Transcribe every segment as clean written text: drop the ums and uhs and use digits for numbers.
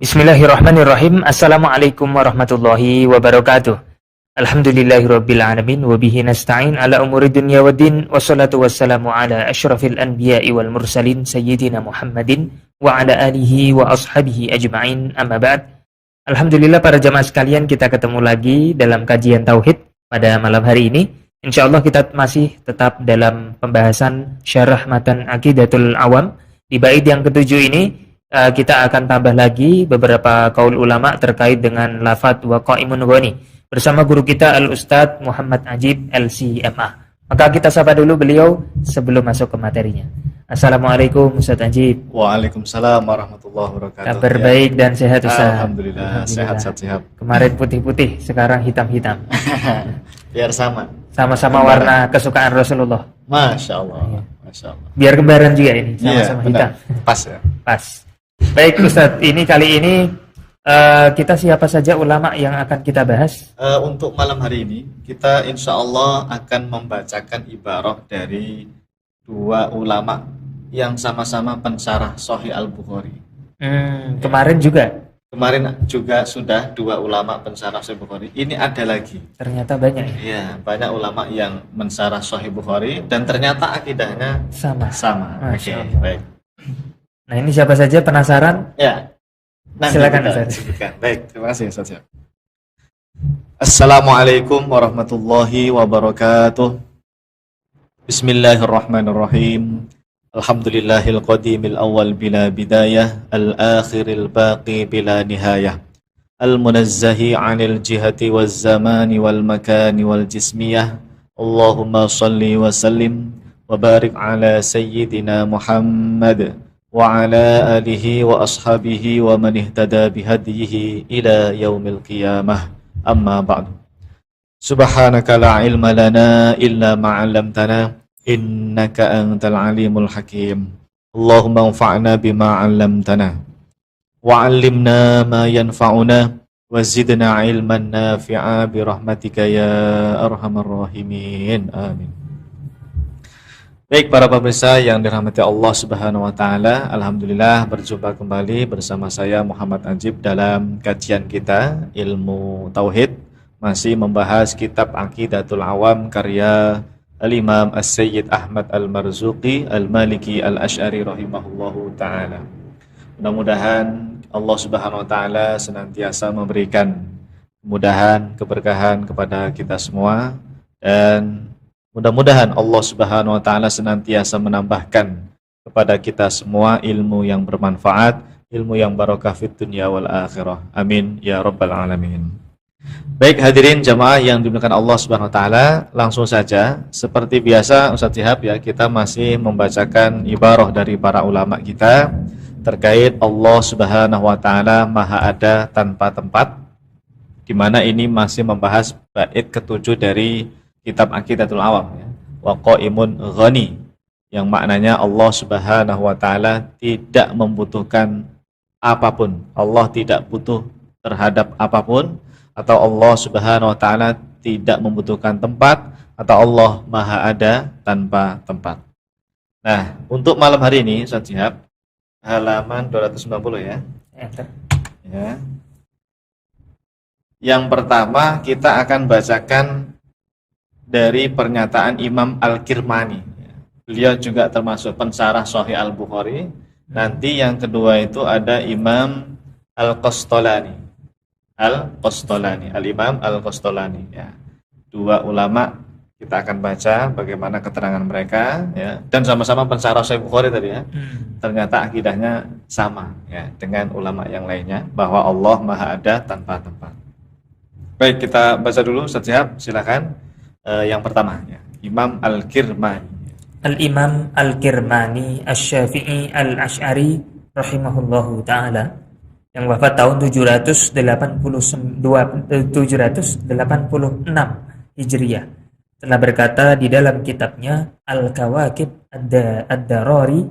Bismillahirrahmanirrahim. Assalamualaikum warahmatullahi wabarakatuh. Alhamdulillahirabbil alamin wa bihi nasta'in ala umuri dunya waddin wassalatu wassalamu ala asyrafil anbiya'i wal mursalin sayyidina Muhammadin wa ala alihi wa ashabihi ajma'in, amma ba'd. Alhamdulillah para jamaah sekalian, kita ketemu lagi dalam kajian tauhid pada malam hari ini. Insyaallah kita masih tetap dalam pembahasan syarah matan Aqidatul Awam. Di bait yang ketujuh ini kita akan tambah lagi beberapa qaul ulama terkait dengan lafadz wa qaimun ghani bersama guru kita Al-Ustadz Muhammad Ajib LCMA. Maka kita sapa dulu beliau sebelum masuk ke materinya. Assalamualaikum Ustadz Ajib. Waalaikumsalam warahmatullahi wabarakatuh. Kabar baik dan sehat Ustadz? Alhamdulillah. Sehat. Kemarin putih-putih, sekarang hitam-hitam. Biar sama. Sama-sama warna kesukaan Rasulullah. Masya Allah. Iya. Masya Allah. Biar kembaran juga ini, sama-sama hitam. Pas ya. Pas. Baik Ustadz, kali ini kita siapa saja ulama yang akan kita bahas? Untuk malam hari ini kita insya Allah akan membacakan ibarah dari dua ulama yang sama-sama pensyarah Sahih Al-Bukhari. Kemarin juga sudah dua ulama pensyarah Sahih Bukhari. Ini ada lagi. Ternyata banyak ya? Iya, banyak ulama yang mensyarah Sahih Bukhari dan ternyata akidahnya sama. Oke, baik. Nah, ini siapa saja penasaran? Ya. Silakan Ustaz. Baik, terima kasih Ustaz. Assalamualaikum warahmatullahi wabarakatuh. Bismillahirrahmanirrahim. Alhamdulillahil qadimil awal bila bidayah, al-akhiril baqi bila nihayah. Al-munazzahi 'anil jihati waz zamani wal makani wal jismiyah. Allahumma shalli wa sallim wa barik ala sayyidina Muhammad wa ala alihi wa ashabihi wa man ihtada bihadihi ila yaumil qiyamah, amma ba'du. Subhanaka la ilma lana illa ma 'allamtana innaka antal alimul hakim. Allahumma anfa'na bima 'allamtana wa 'allimna ma yanfa'una wa zidna ilman nafi'a bi rahmatika ya arhamar rahimin. Amin. Baik para pemirsa yang dirahmati Allah Subhanahu wa taala, alhamdulillah berjumpa kembali bersama saya Muhammad Ajib dalam kajian kita ilmu tauhid, masih membahas kitab Aqidatul Awam karya Al-Imam As-Sayyid Ahmad Al-Marzuqi Al-Maliki Al-Asy'ari rahimahullahu taala. Mudah-mudahan Allah Subhanahu wa taala senantiasa memberikan kemudahan, keberkahan kepada kita semua, dan mudah-mudahan Allah Subhanahu wa taala senantiasa menambahkan kepada kita semua ilmu yang bermanfaat, ilmu yang barokah fid dunya wal akhirah. Amin ya rabbal alamin. Baik hadirin jamaah yang dimuliakan Allah Subhanahu wa taala, langsung saja seperti biasa Ustaz Syihab ya, kita masih membacakan ibarah dari para ulama kita terkait Allah Subhanahu wa taala Maha Ada tanpa tempat, di mana ini masih membahas bait ketujuh dari kitab Aqidatul Awam ya. Wa qaimun ghani, yang maknanya Allah Subhanahu wa taala tidak membutuhkan apapun. Allah tidak butuh terhadap apapun, atau Allah Subhanahu wa taala tidak membutuhkan tempat, atau Allah Maha Ada tanpa tempat. Nah, untuk malam hari ini Ustaz Syihab, halaman 290 ya. Ya. Yang pertama kita akan bacakan dari pernyataan Imam Al-Kirmani. Beliau juga termasuk pensyarah Sahih Al-Bukhari. Nanti yang kedua itu ada Imam Al-Qastolani. Al-Imam Al-Qastolani ya. Dua ulama, kita akan baca bagaimana keterangan mereka ya. Dan sama-sama pensyarah Sahih Bukhari tadi ya. Ternyata akidahnya sama ya dengan ulama yang lainnya, bahwa Allah Maha Ada tanpa tempat. Baik, kita baca dulu Ustaz Syihab, silakan. Yang pertama ya, Imam Al-Kirmani. Al-Imam Al-Kirmani Asy-Syafi'i Al-Asy'ari rahimahullahu taala, yang wafat tahun 786 Hijriah, telah berkata di dalam kitabnya Al-Kawakib Ad-Darari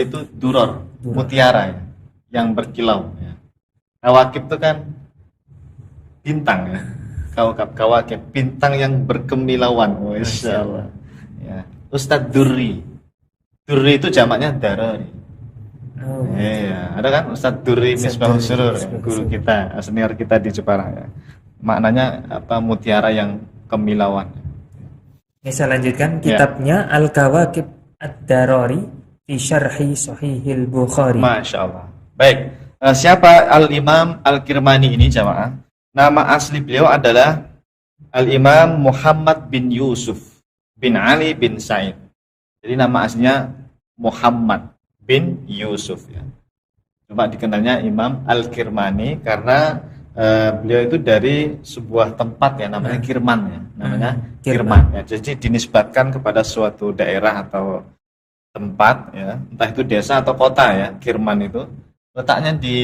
itu duror, mutiara ya, yang berkilau ya. Kawakib itu kan bintang ya. Kawakib, bintang yang berkemilauan. Masya Allah. Ya. Ustadz Durri Durri itu jamaknya darari. Oh, Iya, ada kan Ustadz Durri Ustadz Misbahus Durri Surur, Misbahus guru Surur. kita, senior kita di Jepara ya. Maknanya apa? Mutiara yang kemilauan. Oke, saya lanjutkan Ya. kitabnya Al-Kawakib Ad-Darari fi Syarhi Sahihil Bukhari. Masya Allah. Baik, siapa Al-Imam Al-Kirmani ini jamaah? Nama asli beliau adalah Al-Imam Muhammad bin Yusuf bin Ali bin Sa'id. Jadi nama aslinya Muhammad bin Yusuf ya. Cuma dikenalnya Imam Al-Kirmani karena beliau itu dari sebuah tempat ya namanya Kirman ya, namanya Kirman ya. Jadi dinisbatkan kepada suatu daerah atau tempat ya, entah itu desa atau kota ya. Kirman itu letaknya di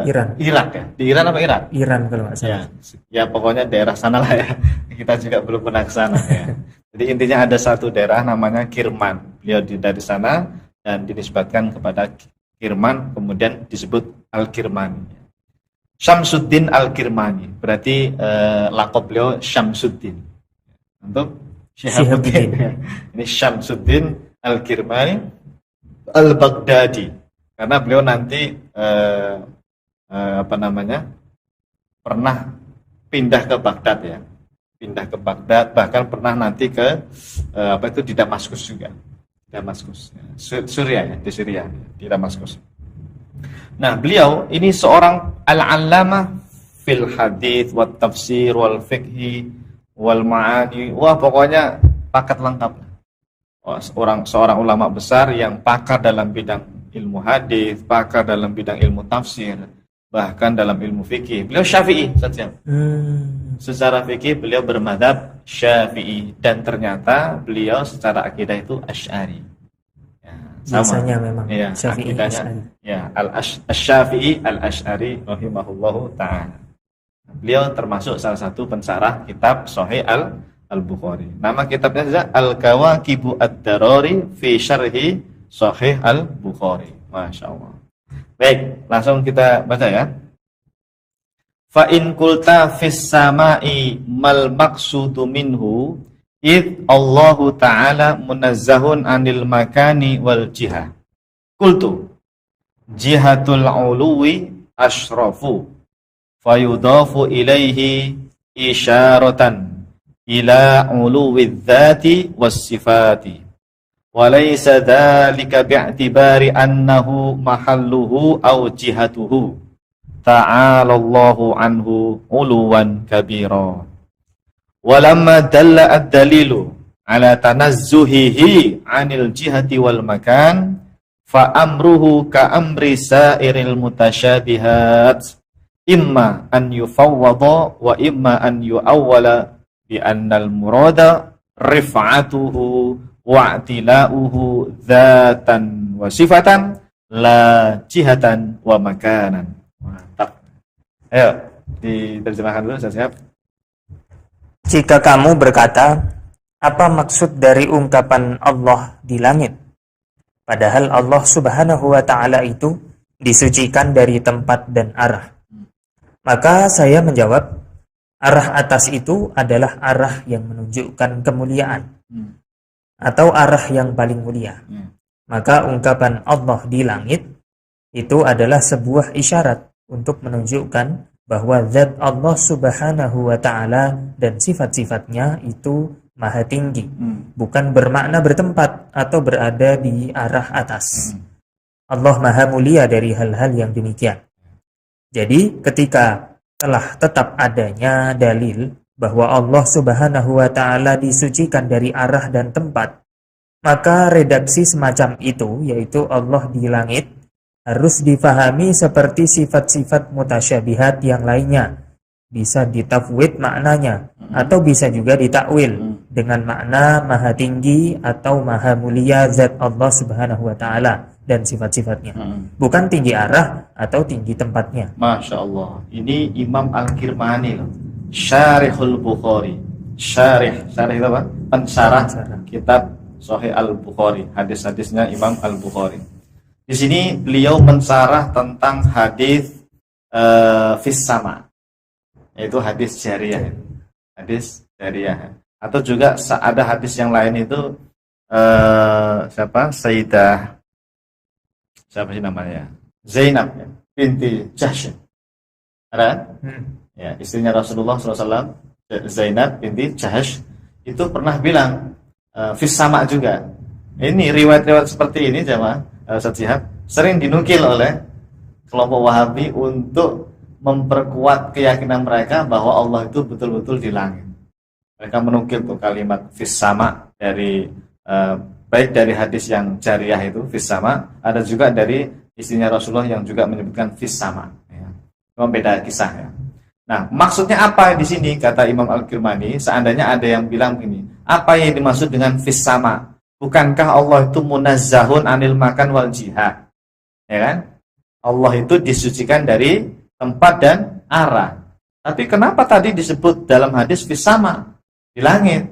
Irak ya. Di Iran apa Irak? Iran kalau nggak Ya, salah. ya pokoknya daerah sana lah ya. Kita juga belum pernah ke sana ya. Jadi intinya ada satu daerah namanya Kirman. Beliau dari sana dan dinisbatkan kepada Kirman, kemudian disebut Al-Kirmani. Syamsuddin Al-Kirmani, berarti lakop beliau Syamsuddin. Untuk Syihabuddin. Ini Syamsuddin Al-Kirmani Al-Baghdadi. Karena beliau nanti pernah pindah ke Baghdad ya, pindah ke Baghdad, bahkan pernah nanti ke di Damaskus juga, Damaskus, Suriah ya, di Syria, di Damaskus. Nah, beliau ini seorang al-allamah fil hadits wat tafsir wal fiqhi wal ma'ani. Wah, pokoknya paket lengkap. Seorang ulama besar yang pakar dalam bidang ilmu hadis, pakar dalam bidang ilmu tafsir, bahkan dalam ilmu fikih. Beliau Syafi'i saja. Secara fikih beliau bermadzhab Syafi'i dan ternyata beliau secara akidah itu Asy'ari. Ya, sama. Biasanya memang Ya, Syafi'i akidahnya Asy'ari. ya Al-Syafi'i Al-Asy'ari rahimahullahu ta'ala. Beliau termasuk salah satu pensarah kitab Sahih Al-Bukhari. Nama kitabnya adalah Al-Kawakibu Ad-Darari fi Syarhi Sahih Al-Bukhari. Masya Allah. Baik, langsung kita baca ya. Fa in qulta fis sama'i mal maqsudu minhu id Allahu ta'ala munazzahun anil makani wal jihah. Qultu jihatul uluwi ashrafu fayudafu ilaihi isyaratan ila uluwi dzati was sifati. Walaysa dzalika bi'tibari annahu mahalluhu aw jihatuhu ta'alallahu anhu uluwan kabira. Walamma dalla ad-dalilu ala tanazzuhihi 'anil jihati wal makan fa amruhu ka amri sa'iril mutasyabihat imma an yufawwada wa imma an yu'awwala bi annal murada rif'atuhu wa'tila'uhu dzatan wa sifatan la jihatan wa makanan. Mantap. Ayo diterjemahkan dulu, saya siap. Jika kamu berkata, apa maksud dari ungkapan Allah di langit? Padahal Allah Subhanahu wa ta'ala itu disucikan dari tempat dan arah. Maka saya menjawab, arah atas itu adalah arah yang menunjukkan kemuliaan. Atau arah yang paling mulia. Maka ungkapan Allah di langit itu adalah sebuah isyarat untuk menunjukkan bahwa zat Allah Subhanahu wa ta'ala dan sifat-sifatnya itu maha tinggi, bukan bermakna bertempat atau berada di arah atas. Allah maha mulia dari hal-hal yang demikian. Jadi ketika telah tetap adanya dalil bahwa Allah Subhanahu wa ta'ala disucikan dari arah dan tempat, maka redaksi semacam itu, yaitu Allah di langit, harus difahami seperti sifat-sifat mutasyabihat yang lainnya. Bisa ditafwid maknanya, atau bisa juga ditakwil dengan makna maha tinggi atau maha mulia zat Allah Subhanahu wa ta'ala dan sifat-sifatnya. Bukan tinggi arah atau tinggi tempatnya. Masya Allah. Ini Imam Al-Kirmani loh. Syarihul Bukhari. Syarih itu apa? Pensarah kitab Sahih Al-Bukhari. Hadis-hadisnya Imam Al-Bukhari. Di sini beliau mensarah tentang hadis fis sama, yaitu hadis jariyah. Hadis jariyah. Atau juga ada hadis yang lain itu siapa? Siapa sih namanya? Zainab ya, binti Jahsy. Ada? Ya, istrinya Rasulullah SAW, Zainab binti Jahsy itu pernah bilang fis sama juga. Ini riwayat-riwayat seperti ini jemaah Ustaz Syihab sering dinukil oleh kelompok Wahabi untuk memperkuat keyakinan mereka bahwa Allah itu betul-betul di langit. Mereka menukil tuh kalimat fis sama dari baik dari hadis yang jariyah itu fis sama, ada juga dari istrinya Rasulullah yang juga menyebutkan fis sama. Ya. Cuma beda kisah ya. Nah, maksudnya apa di sini kata Imam Al-Kirmani? Seandainya ada yang bilang begini, apa yang dimaksud dengan fis sama? Bukankah Allah itu munazzahun anil makan wal jihad? Ya kan? Allah itu disucikan dari tempat dan arah. Tapi kenapa tadi disebut dalam hadis fis sama? Di langit.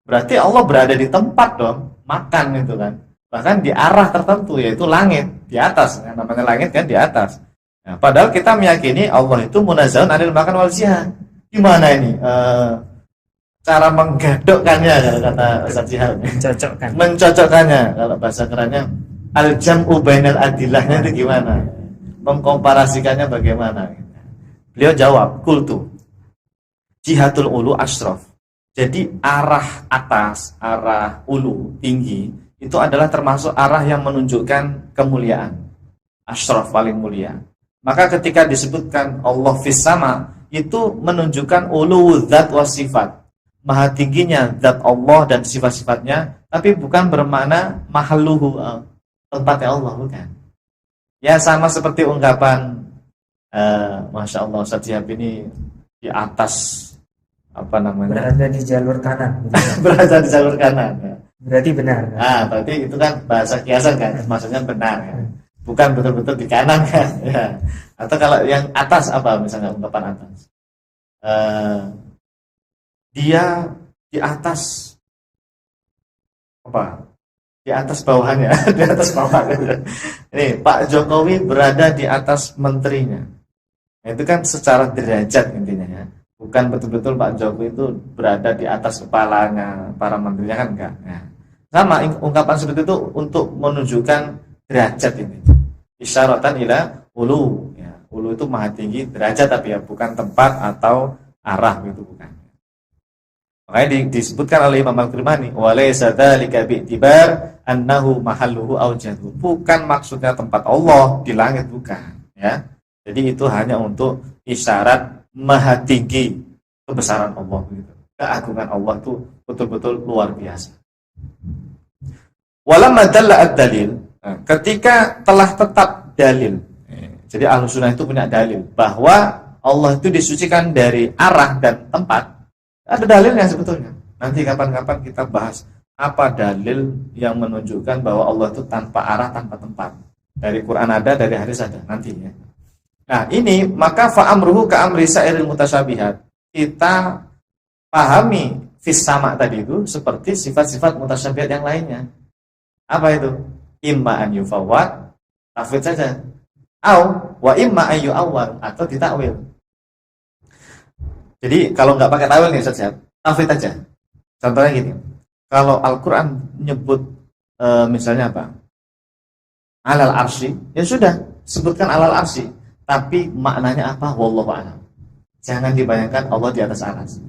Berarti Allah berada di tempat dong, makan itu kan. Bahkan di arah tertentu yaitu langit, di atas. Yang namanya langit kan di atas. Nah, padahal kita meyakini Allah itu munazzahun anil makan wal jihad. Gimana ini? Cara menggadokkannya kalau kata Ustaz Syihab. Mencocokkannya kalau bahasa kerennya al-jam'u bainal adillahnya itu gimana? Mengkomparasikannya bagaimana? Beliau jawab, qultu jihatul ulu asyraf. Jadi arah atas, arah ulu, tinggi, itu adalah termasuk arah yang menunjukkan kemuliaan. Asyraf paling mulia. Maka ketika disebutkan Allah fis sama, itu menunjukkan ulu zat wa sifat. Maha tingginya zat Allah dan sifat-sifatnya, tapi bukan bermakna mahalluhu, tempatnya Allah, bukan. Ya sama seperti ungkapan Masya Allah Ustaz Syihab ini di atas apa namanya? Berada di jalur kanan. Berada di jalur kanan. Ya. Berarti benar. Berarti itu kan bahasa kiasan kan, maksudnya benar ya. Bukan betul-betul di kanan kan. Ya. Atau kalau yang atas apa misalnya ungkapan atas? Dia di atas apa? Di atas bawahannya, di atas bawahannya. Ini Pak Jokowi berada di atas menterinya. Itu kan secara derajat intinya ya. Bukan betul-betul Pak Jokowi itu berada di atas kepalanya para menterinya kan enggak. Ya. Sama ungkapan seperti itu untuk menunjukkan derajat ini. Isyaratan ila ulu. Ya, ulu itu maha tinggi derajat tapi ya bukan tempat atau arah gitu bukan. Makanya disebutkan oleh Imam Al-Kirmani, walaysa dzalika bi'tibar annahu mahalluhu aujadu. Bukan maksudnya tempat Allah di langit bukan, ya. Jadi itu hanya untuk isyarat maha tinggi kebesaran Allah gitu. Keagungan Allah itu betul-betul luar biasa. Walamma dalla ad-dalil, ketika telah tetap dalil. Jadi Ahlus Sunnah itu punya dalil bahwa Allah itu disucikan dari arah dan tempat. Ada dalilnya sebetulnya. Nanti kapan-kapan kita bahas apa dalil yang menunjukkan bahwa Allah itu tanpa arah, tanpa tempat. Dari Quran ada, dari hadis ada nantinya. Nah, ini maka fa'amruhu ka'amri sa'iril mutasyabihat. Kita pahami fis sama tadi itu seperti sifat-sifat mutasyabihat yang lainnya. Apa itu? Imma an yufawwad, tafwid saja. Au wa imma an yu'awwal, atau ditakwil. Jadi kalau nggak pakai tawil nih Ustaz Syihab, tafwid aja. Contohnya gini, kalau Al-Quran menyebut misalnya apa? Alal arsy, ya sudah, sebutkan alal arsy. Tapi maknanya apa? Wallahu a'lam. Jangan dibayangkan Allah di atas arsy.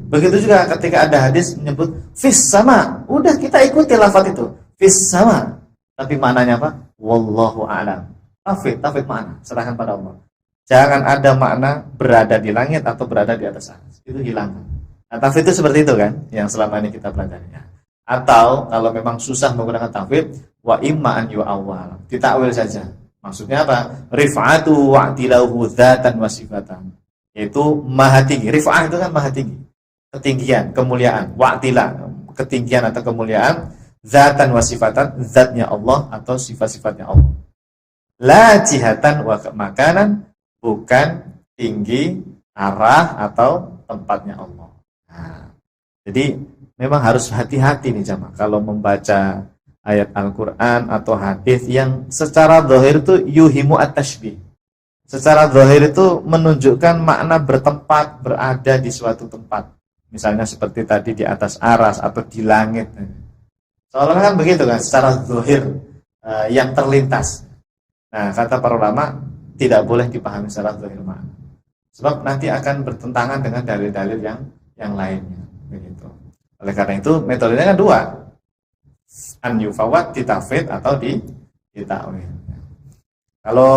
Begitu juga ketika ada hadis menyebut fis sama, udah kita ikuti lafaz itu, fis sama. Tapi maknanya apa? Wallahu a'lam. Tafwid makna, serahkan pada Allah. Jangan ada makna berada di langit atau berada di atas arsy. Itu hilangkan. Nah, tafwid itu seperti itu kan, yang selama ini kita pelajari. Atau kalau memang susah menggunakan tafwid, wa imma an yu'awwal, ditakwil saja. Maksudnya apa? Rif'atu wa'tilahu dzatan wa sifatan. Yaitu maha tinggi. Rif'ah itu kan maha tinggi. Ketinggian, kemuliaan. Wa'tila, ketinggian atau kemuliaan. Dzatan wa sifatan, zatnya Allah atau sifat-sifatnya Allah. La jihatan wa makanan, bukan tinggi, arah atau tempatnya Allah. Nah, jadi memang harus hati-hati nih jamaah kalau membaca ayat Al-Quran atau hadis yang secara zahir itu yuhimu at-tashbih. Secara zahir itu menunjukkan makna bertempat, berada di suatu tempat. Misalnya seperti tadi di atas aras atau di langit. Soalnya kan begitu kan, secara zahir yang terlintas. Nah, kata para ulama tidak boleh dipahami secara zahir makna. Sebab nanti akan bertentangan dengan dalil-dalil yang lainnya, begitu. Oleh karena itu metodenya kan dua, an yufawwad, ditafwid atau ditakwil. Kalau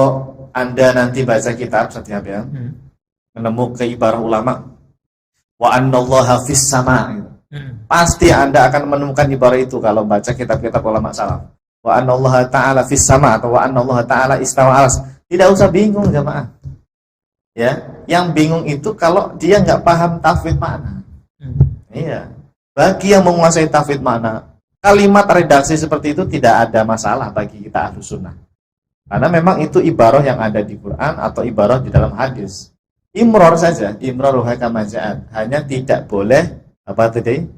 Anda nanti baca kitab setiap ya, menemukan ibarah ulama wa annallaha fis sama, gitu. Pasti Anda akan menemukan ibarah itu kalau baca kitab-kitab ulama salaf. Wa annallaha ta'ala fis sama atau wa annallaha ta'ala istawa alas. Tidak usah bingung jamaah. Ya, yang bingung itu kalau dia nggak paham tafwid makna. Iya. Bagi yang menguasai tafwid makna, kalimat redaksi seperti itu tidak ada masalah bagi kita Ahlus Sunnah. Karena memang itu ibarah yang ada di Quran atau ibarah di dalam hadis. Imror saja, imror kama ja'at, hanya tidak boleh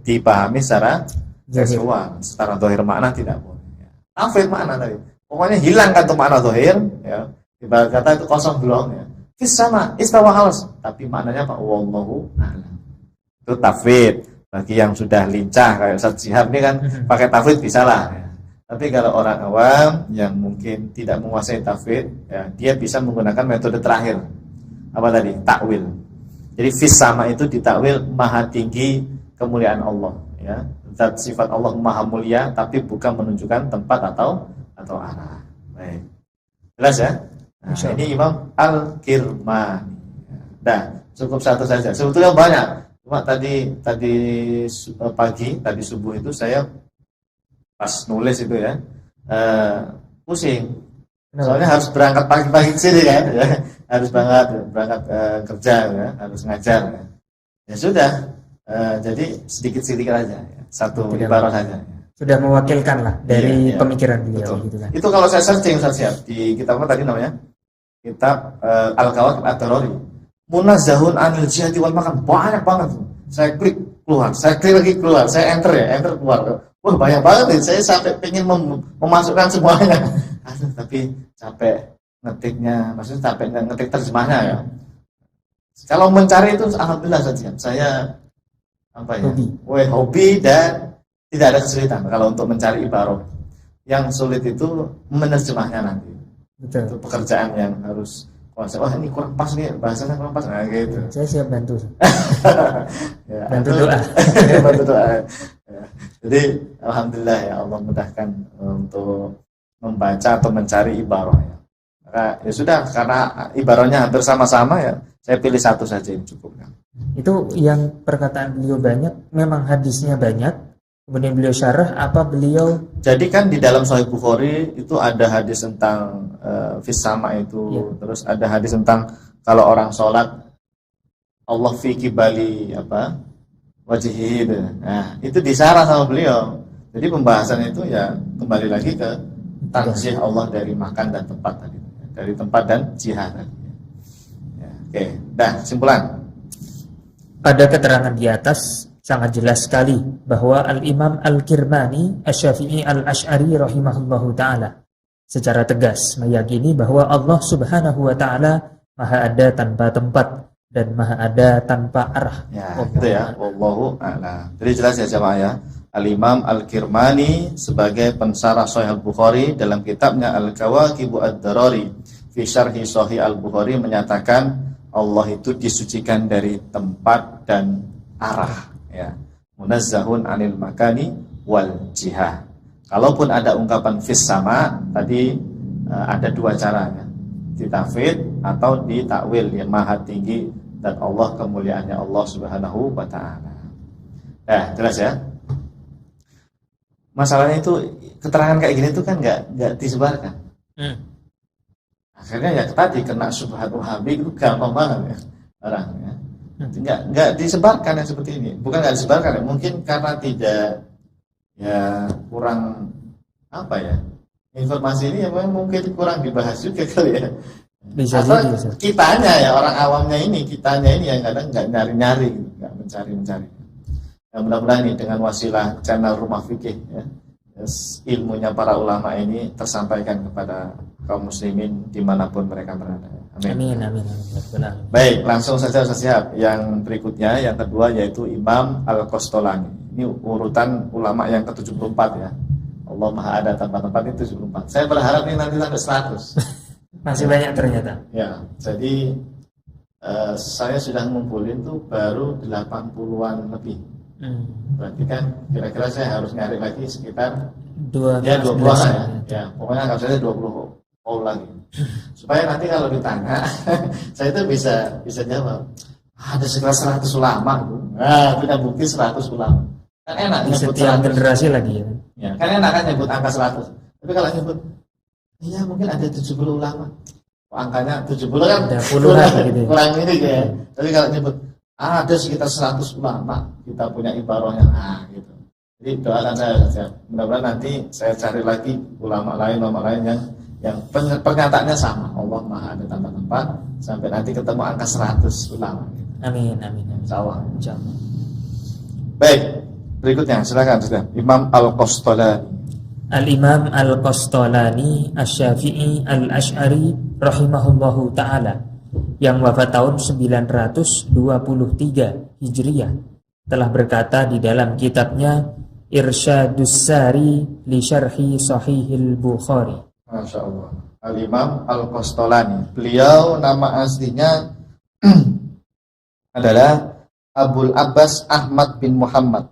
dipahami secara seksual, secara zahir makna tidak boleh. Tafwid makna tadi. Pokoknya hilangkan tuh makna zahir, ya. Ibarat kata itu kosong belum ya. Fis sama istawa alas, tapi maknanya apa? Wallahu a'lam. Itu tafwid. Bagi yang sudah lincah kayak Ustaz Syihab ini kan pakai tafwid bisa lah ya. Tapi kalau orang awam yang mungkin tidak menguasai tafwid ya, dia bisa menggunakan metode terakhir. Apa tadi? Takwil. Jadi fis sama itu ditakwil maha tinggi kemuliaan Allah ya. Zat sifat Allah maha mulia tapi bukan menunjukkan tempat atau arah. Baik. Jelas ya? Nah, ini Imam Al-Kirmani. Nah, cukup satu saja. Sebetulnya banyak. Cuma tadi pagi, subuh itu saya pas nulis itu ya, pusing. Soalnya harus berangkat pagi-pagi ke sini kan, ya. Harus berangkat kerja ya, harus ngajar ya. Ya sudah, jadi sedikit-sedikit aja ya. Satu ibarat saja. Sudah mewakilkan lah dari pemikiran beliau gitu kan. Itu kalau saya searching di kitab apa tadi namanya? Kitab Al-Kawakib Ad-Darari. Munazzahun anil jihati wal makan, banyak banget. Saya klik keluar, saya klik lagi keluar, saya enter keluar. Wah, banyak banget nih. Saya sampai pengen memasukkan semuanya. Aduh, tapi capek ngetiknya, maksudnya capek ngetik terjemahnya ya. Kalau mencari itu alhamdulillah saja. Saya hobi dan tidak ada kesulitan kalau untuk mencari ibarah. Yang sulit itu menerjemahnya nanti. Betul. Itu pekerjaan yang harus ini kurang pas nih, bahasanya kurang pas, nah gitu. Saya siap bantu. Ya, bantu doa. Bantu doa. Ya. Jadi alhamdulillah ya Allah mudahkan untuk membaca atau mencari ibarah ya. Maka ya sudah, karena ibarahnya hampir sama-sama ya, saya pilih satu saja yang cukup kan. Itu yang perkataan beliau banyak, memang hadisnya banyak. Kemudian beliau syarah apa beliau? Jadi kan di dalam Sahih Bukhari itu ada hadis tentang fis sama itu, terus ada hadis tentang kalau orang sholat Allah fi kibali wajhihi. Nah, itu disarah sama beliau. Jadi pembahasan itu ya kembali lagi ke tanzih Allah dari makan dan tempat tadi, dari tempat dan jihad tadi. Ya, oke, dah simpulan. Pada keterangan di atas sangat jelas sekali bahwa Al-Imam Al-Kirmani Asy-Syafi'i Al-Asy'ari rahimahullahu ta'ala secara tegas meyakini bahwa Allah subhanahu wa ta'ala maha ada tanpa tempat dan maha ada tanpa arah. Ya, gitu ya. Wallahu a'lam. Jadi jelas ya jemaah ya. Al-Imam Al-Kirmani sebagai pensarah Sahih Al-Bukhari dalam kitabnya Al-Kawakibu Ad-Darari fi Syarhi Sahih Al-Bukhari menyatakan Allah itu disucikan dari tempat dan arah. Ya, munazzahun anil makani wal jihah. Kalaupun ada ungkapan fis sama tadi ada dua cara ya, ditafwid atau ditakwil yang maha tinggi dan Allah kemuliaannya Allah subhanahu wa ta'ala. Jelas ya. Masalahnya itu keterangan kayak gini tuh kan nggak disebarkan. Akhirnya ya tadi kena syubhat Wahabi itu gampang banget ya orangnya. Nggak disebarkan yang seperti ini. Bukan nggak disebarkan ya, mungkin karena tidak ya kurang informasi ini ya mungkin kurang dibahas juga kali ya. Bisa atau bisa. Kitanya ya orang awamnya ini yang kadang nggak nyari-nyari, nggak mencari. Ya, mudah-mudahan ini dengan wasilah channel Rumah Fikih ya, ilmunya para ulama ini tersampaikan kepada kaum muslimin dimanapun mereka berada. Amin. Amin. Baik, langsung saja Ustaz Syihab. Yang berikutnya, yang kedua yaitu Imam Al-Qastolani. Ini urutan ulama yang ke-74 ya. Allah Maha Ada tanpa tempat itu 74. Saya berharap ini nanti sampai 100. Masih banyak ternyata. Ya, jadi saya sudah ngumpulin tuh baru 80-an lebih. Berarti kan kira-kira saya harus nyari lagi sekitar 20 ya. Ya, pokoknya nggak usah 20 lagi. Supaya nanti kalau ditanya, saya itu bisa jawab. Ada sekitar 100 ulama tuh. Nah, punya bukti 100 ulama. Kan enak di nyebut setiap 100. generasi lagi ya. Ya, kan enak kan nyebut angka 100. Tapi kalau nyebut iya mungkin ada 70 ulama. Angkanya 70 kan ada puluhan gitu. Kurang ini ya. Tapi kalau nyebut ada sekitar 100 ulama, kita punya ibarahnya. Nah, gitu. Jadi doakan saya saja. Mudah-mudahan nanti saya cari lagi ulama lain yang pernyataannya sama. Allah Maha Ada tanpa tempat sampai nanti ketemu angka 100 ulama. Amin. Insyaallah. Insyaallah. Baik, berikutnya silakan Ustaz. Imam Al-Qastolani. Al-Imam Al-Qastolani Asy-Syafi'i Al-Asy'ari rahimahullahu taala yang wafat tahun 923 Hijriah telah berkata di dalam kitabnya Irsyadus Sari li Syarhi Shahihil Bukhari. Masya Allah. Al-Imam Al-Qastolani. Beliau nama aslinya adalah Abul Abbas Ahmad bin Muhammad.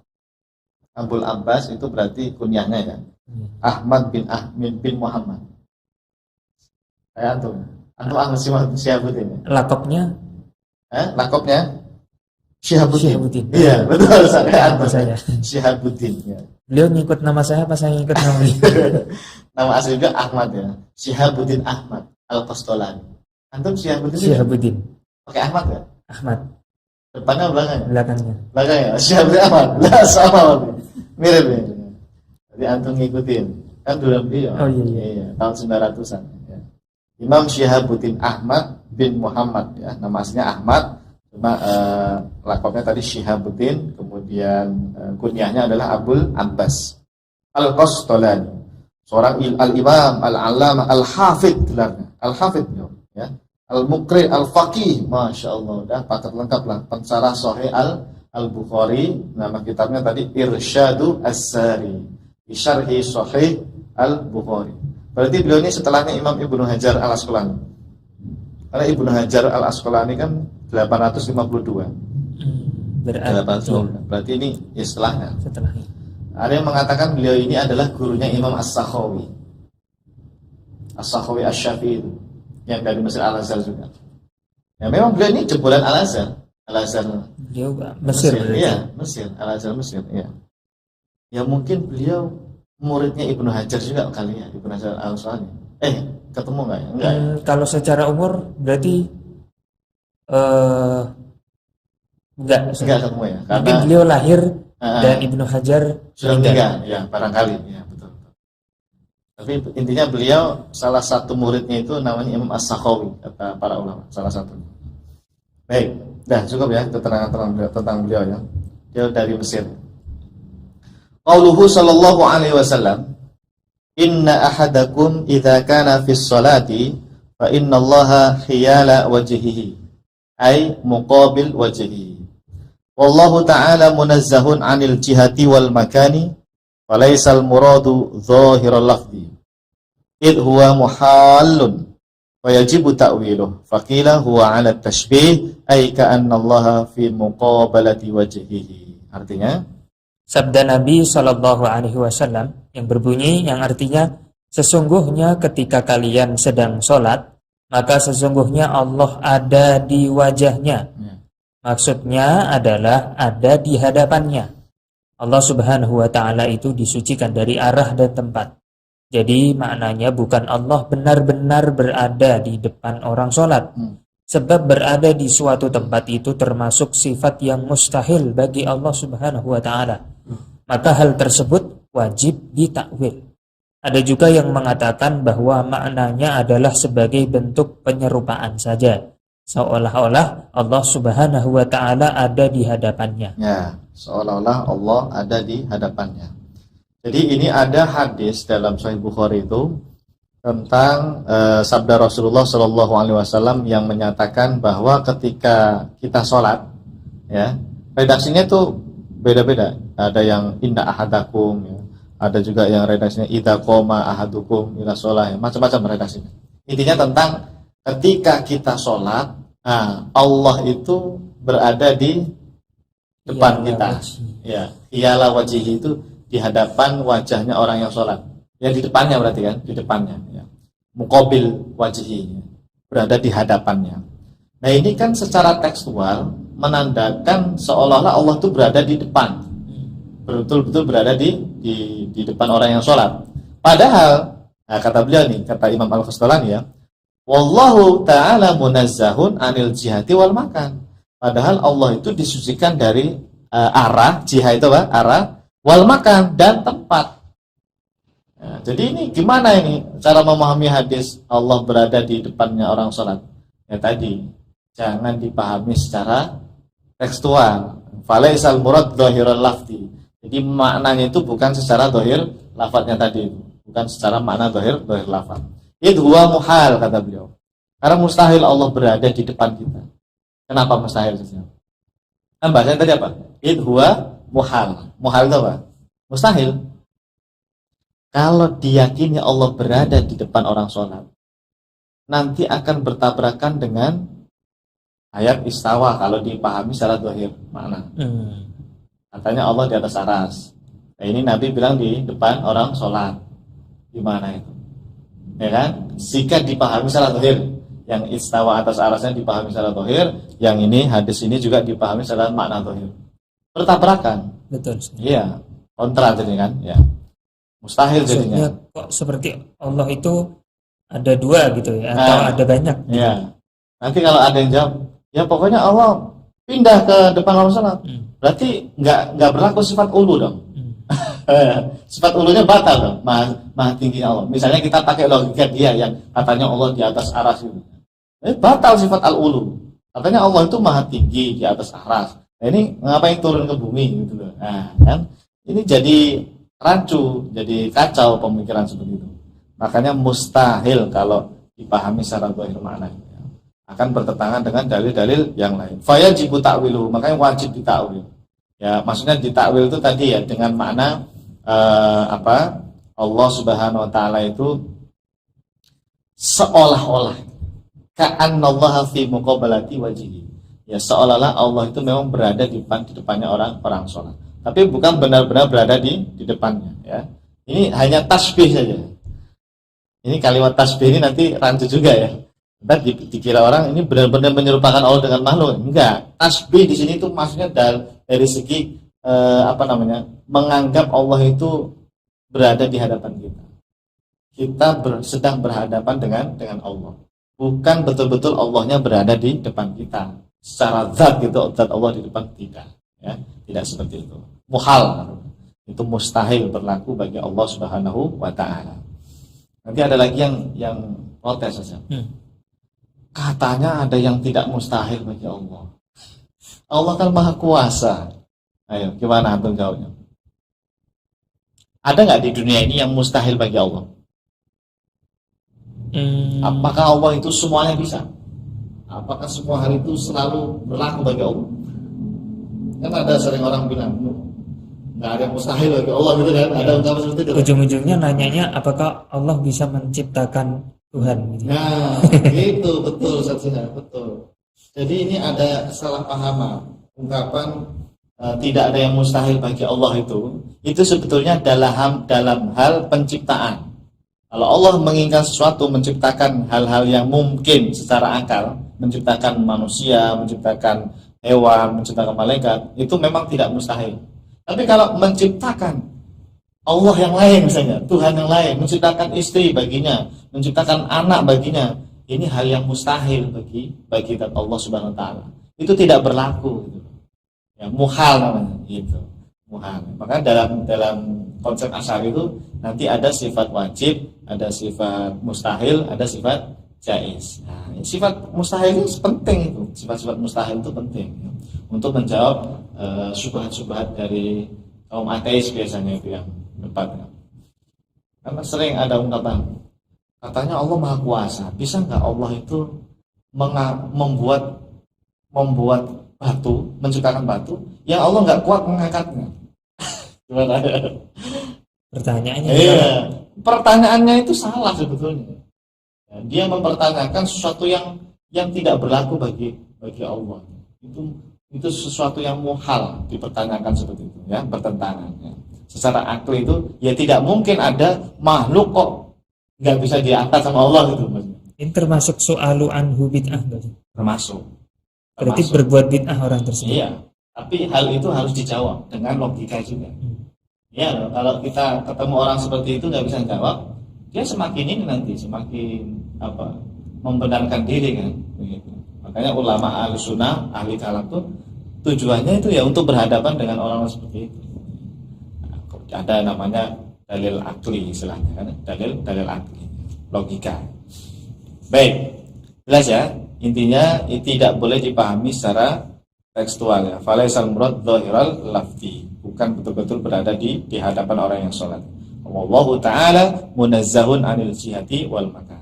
Abul Abbas itu berarti kunyahnya ya. Ahmad bin Muhammad. Antum Ahmad Syihabuddin. Lakopnya? Lakopnya Syihabuddin. Iya, betul. Saya. Syihabuddin. Ya. Beliau ngikut nama saya apa saya ngikut nama beliau? Nama asli juga Ahmad ya. Syihabuddin Ahmad Al-Qastolani. Antum Syihabuddin. Pakai Ahmad ya? Ahmad. Depannya belakangnya? Belakangnya. Syihabuddin Ahmad. Lah sama mirip ya. Jadi antum ngikutin. Kan dulu beliau. Oh iya. Tahun 900-an ya. Imam Syihabuddin Ahmad bin Muhammad ya. Nama aslinya Ahmad. Cuma lakopnya tadi Syihabuddin, kemudian kunyahnya adalah Abul Abbas Al-Qastolani, seorang al-Imam, al-Allamah, al-Hafidh gelarnya. Al-Hafidh ya. Al-Muqri, al-Faqih, Masya Allah, udah paket lengkap lah. Pensarah Sahih al-Bukhari, nama kitabnya tadi Irsyadu As-Sari li Syarhi Sahih al-Bukhari. Berarti beliau ini setelahnya Imam Ibnu Hajar Al-Asqalani. Karena Ibnu Hajar Al-Asqalani kan 852. Berarti ini ya setelahnya. Ada yang mengatakan beliau ini adalah gurunya Imam As-Sakhawi. As-Sakhawi Asy-Syafi'i itu yang dari Mesir Al-Azhar juga. Ya memang beliau ini jebolan Al-Azhar. Al-Azhar. Beliau Mesir. Iya, Mesir, Al-Azhar Mesir, iya. Ya mungkin beliau muridnya Ibnu Hajar juga kali ya, Ibnu Hajar Al-Asqalani. Ketemu enggak ya? Enggak. Kalau secara umur berarti enggak ketemu ya. Karena mungkin beliau lahir dan Ibnu Hajar sudah meninggal. Ya, barangkali ya, betul. Tapi intinya beliau salah satu muridnya itu namanya Imam As-Sakhawi kata para ulama, salah satu. Baik, cukup ya keterangan tentang beliau ya. Dia dari Mesir. Qauluhu sallallahu alaihi wasallam, "Inna ahadakum idza kana fis salati fa innallaha khiyala wajhihi." Ay muqabil wajhihi. Wallahu ta'ala munazzahun 'anil jihati wal makani, falaisal muradu dhahiral lafzi. Id huwa muhallun wa yajibu ta'wiluh. Faqila huwa 'ala tashbih ay ka'anna Allah fi muqabalati wajhihi. Artinya sabda Nabi sallallahu alaihi wasallam yang berbunyi, yang artinya sesungguhnya ketika kalian sedang sholat, maka sesungguhnya Allah ada di wajahnya. Maksudnya adalah ada di hadapannya. Allah Subhanahu wa ta'ala itu disucikan dari arah dan tempat. Jadi maknanya bukan Allah benar-benar berada di depan orang sholat. Sebab berada di suatu tempat itu termasuk sifat yang mustahil bagi Allah Subhanahu wa ta'ala. Maka hal tersebut wajib ditakwil. Ada juga yang mengatakan bahwa maknanya adalah sebagai bentuk penyerupaan saja, seolah-olah Allah Subhanahu wa ta'ala ada di hadapannya. Ya, seolah-olah Allah ada di hadapannya. Jadi ini ada hadis dalam Sahih Bukhari itu tentang sabda Rasulullah Shallallahu Alaihi Wasallam yang menyatakan bahwa ketika kita sholat, ya redaksinya itu beda-beda. Ada yang inna ahadakum, ya. Ada juga yang redaksinya idza qoma ahadukum ila shalah, ya. Macam-macam redaksinya. Intinya tentang ketika kita sholat, Allah itu berada di depan kita. Ya, iyalah wajhi itu di hadapan wajahnya orang yang sholat. Ya di depannya berarti kan, di depannya. Ya. Muqabil wajhi, berada di hadapannya. Nah ini kan secara tekstual menandakan seolah-olah Allah itu berada di depan, betul-betul berada di depan orang yang sholat. Padahal, kata beliau nih, kata Imam Al-Qastolani ya, wallahu ta'ala munazzahun anil jihati wal makan. Padahal Allah itu disucikan dari arah, jihad itu apa? Arah, wal makan, dan tempat. Nah, jadi ini gimana ini cara memahami hadis Allah berada di depannya orang sholat? Ya tadi, jangan dipahami secara tekstual. Falaisal murad dhahirul lafzi. Jadi maknanya itu bukan secara dhahir lafadznya tadi, bukan secara makna dhahir lafaz. Itu huwa muhal, kata beliau. Karena mustahil Allah berada di depan kita. Kenapa mustahil? Kan bahasanya tadi apa? Itu huwa muhal. Muhal itu apa? Mustahil. Kalau diyakini Allah berada di depan orang sholat, nanti akan bertabrakan dengan ayat istawa kalau dipahami secara zahir makna. Katanya Allah di atas aras. Nah, ini Nabi bilang di depan orang sholat. Gimana itu? Ya kan? Jika dipahami secara zahir, yang istawa atas arasnya dipahami secara zahir, yang ini hadis ini juga dipahami secara makna zahir. Bertabrakan. Betul. Iya, kontra jadinya kan? Ya. Mustahil jadinya. Kok seperti Allah itu ada dua gitu ya, atau ada banyak? Iya. Nanti kalau ada yang jawab, ya pokoknya Allah pindah ke depan orang sholat. Berarti nggak berlaku sifat ulu dong. Sifat ulunya batal dong. Maha tinggi Allah. Misalnya kita pakai logika dia yang katanya Allah di atas aras itu. Batal sifat al-ulu. Katanya Allah itu maha tinggi di atas aras. Nah, ini ngapain turun ke bumi gitu loh. Nah, kan ini jadi rancu, jadi kacau pemikiran seperti itu. Makanya mustahil kalau dipahami secara zahir maknanya. Akan bertentangan dengan dalil-dalil yang lain. Fayajibu ta'wilu, makanya wajib ditakwil. Ya, maksudnya ditakwil itu tadi ya dengan makna Allah Subhanahu wa taala itu seolah-olah ka'annallaha fi muqabalati wajhihi. Ya, seolah-olah Allah itu memang berada di depannya orang sholat. Tapi bukan benar-benar berada di depannya ya. Ini hanya tasbih saja. Ini kalimat tasbih ini nanti rancu juga ya. Nanti dikira orang ini benar-benar menyerupakan Allah dengan makhluk. Enggak. Tasbih di sini itu maksudnya dari segi menganggap Allah itu berada di hadapan kita. Kita sedang berhadapan dengan Allah. Bukan betul-betul Allahnya berada di depan kita. Secara zat gitu, zat Allah di depan tidak. Ya, tidak seperti itu. Muhal. Itu mustahil berlaku bagi Allah Subhanahu wa taala. Nanti ada lagi yang protes saja. Katanya ada yang tidak mustahil bagi Allah. Allah kan maha kuasa. Ayo, gimana antum jawabnya? Ada nggak di dunia ini yang mustahil bagi Allah? Apakah Allah itu semuanya bisa? Apakah semua hal itu selalu berlaku bagi Allah? Kan ada sering orang bilang nggak ada yang mustahil bagi Allah gitu kan? Ada ungkapan seperti itu. Ujung-ungnya nanyanya apakah Allah bisa menciptakan Tuhan? Gitu. Nah, itu betul Ustaz, betul. Jadi ini ada kesalahpahaman. Ungkapan tidak ada yang mustahil bagi Allah itu sebetulnya dalam hal penciptaan. Kalau Allah menginginkan sesuatu, menciptakan hal-hal yang mungkin secara akal, menciptakan manusia, menciptakan hewan, menciptakan malaikat, itu memang tidak mustahil. Tapi kalau menciptakan Allah yang lain misalnya, Tuhan yang lain, menciptakan istri baginya, menciptakan anak baginya, ini hal yang mustahil bagi Allah Subhanahu wa taala. Itu tidak berlaku gitu. Ya, muhal namanya gitu. Muhal. Maka dalam konsep Asy'ari itu nanti ada sifat wajib, ada sifat mustahil, ada sifat jaiz. Nah, sifat mustahil itu penting itu. Sifat-sifat mustahil itu penting ya, untuk menjawab syubhat-syubhat dari kaum ateis biasanya itu yang tepatnya. Karena sering ada ungkapan katanya Allah Maha Kuasa. Bisa nggak Allah itu membuat batu, menciptakan batu yang Allah nggak kuat mengangkatnya. Gimana? Pertanyaannya Iya, pertanyaannya itu salah sebetulnya. Ya, dia mempertanyakan sesuatu yang tidak berlaku bagi Allah. Itu sesuatu yang muhal dipertanyakan seperti itu, ya, bertentangan. Ya. Secara akli itu ya tidak mungkin ada makhluk kok nggak bisa diangkat sama Allah gitu, maksudnya. ini termasuk soalu anhu bid'ah berarti. Termasuk. Berarti berbuat bid'ah orang tersebut. Iya, tapi hal itu harus dijawab dengan logika juga. Ya, kalau kita ketemu orang seperti itu nggak bisa jawab, dia semakin ini nanti semakin membenarkan diri kan. Begitu. Makanya ulama ahli sunnah, ahli kalam tuh tujuannya itu ya untuk berhadapan dengan orang seperti itu. Nah, ada namanya dalil akli istilahnya kan, dalil akli, logika. Baik, jelas ya. Intinya tidak boleh dipahami secara tekstual ya. Falaisal murad dhahiral lafzi, bukan betul-betul berada di hadapan orang yang sholat. Wallahu ta'ala munazzahun anil jihati wal makan.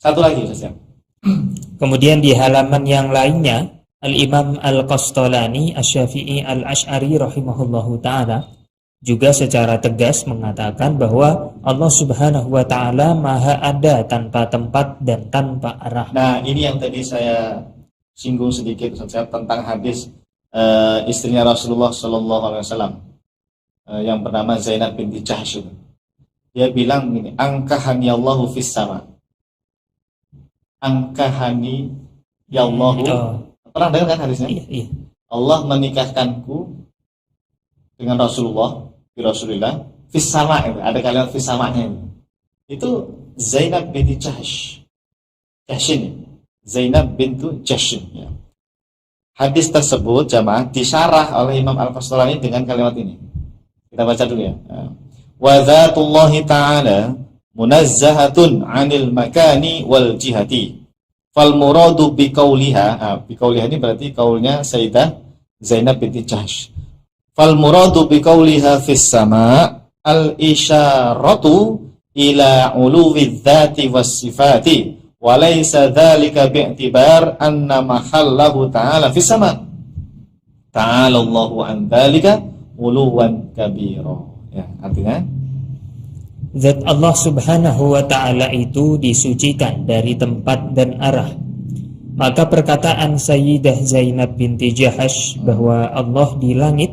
Satu lagi saja. Kemudian di halaman yang lainnya, Al-Imam Al-Qastolani Asy-Syafi'i Al-Asy'ari rahimahullahu ta'ala juga secara tegas mengatakan bahwa Allah Subhanahu wa ta'ala maha ada tanpa tempat dan tanpa arah. Nah, ini yang tadi saya singgung sedikit saja tentang hadis istrinya Rasulullah Shallallahu Alaihi Wasallam yang bernama Zainab binti Jahsh. Dia bilang gini, angkahani Allahu fis sama. Angkahani ya Allahu. Pernah dengar kan hadisnya? Iya. Allah menikahkanku dengan Rasulullah fis sama, ada kalimat fis samanya itu Zainab binti Jahsh. Zainab bintu Jahsh ya. Hadis tersebut jamaah disyarah oleh Imam Al-Qastolani dengan kalimat ini. Kita baca dulu ya. Wa dzatullahi ta'ala munazzahatun 'anil makani wal jihati. Fal muradu biqauliha, biqauliha ini berarti kaulnya Sayyidah Zainab binti Jahsh. Fal muradu biqauliha fis sama al isyaratu ila uluwi dzati was sifati wa laysa dzalika bi'tibar anna mahallahu ta'ala fis sama. Ta'ala Allahu an dzalika uluwan kabira. Ya, artinya Zat Allah Subhanahu wa ta'ala itu disucikan dari tempat dan arah. Maka perkataan Sayyidah Zainab binti Jahsh bahwa Allah di langit,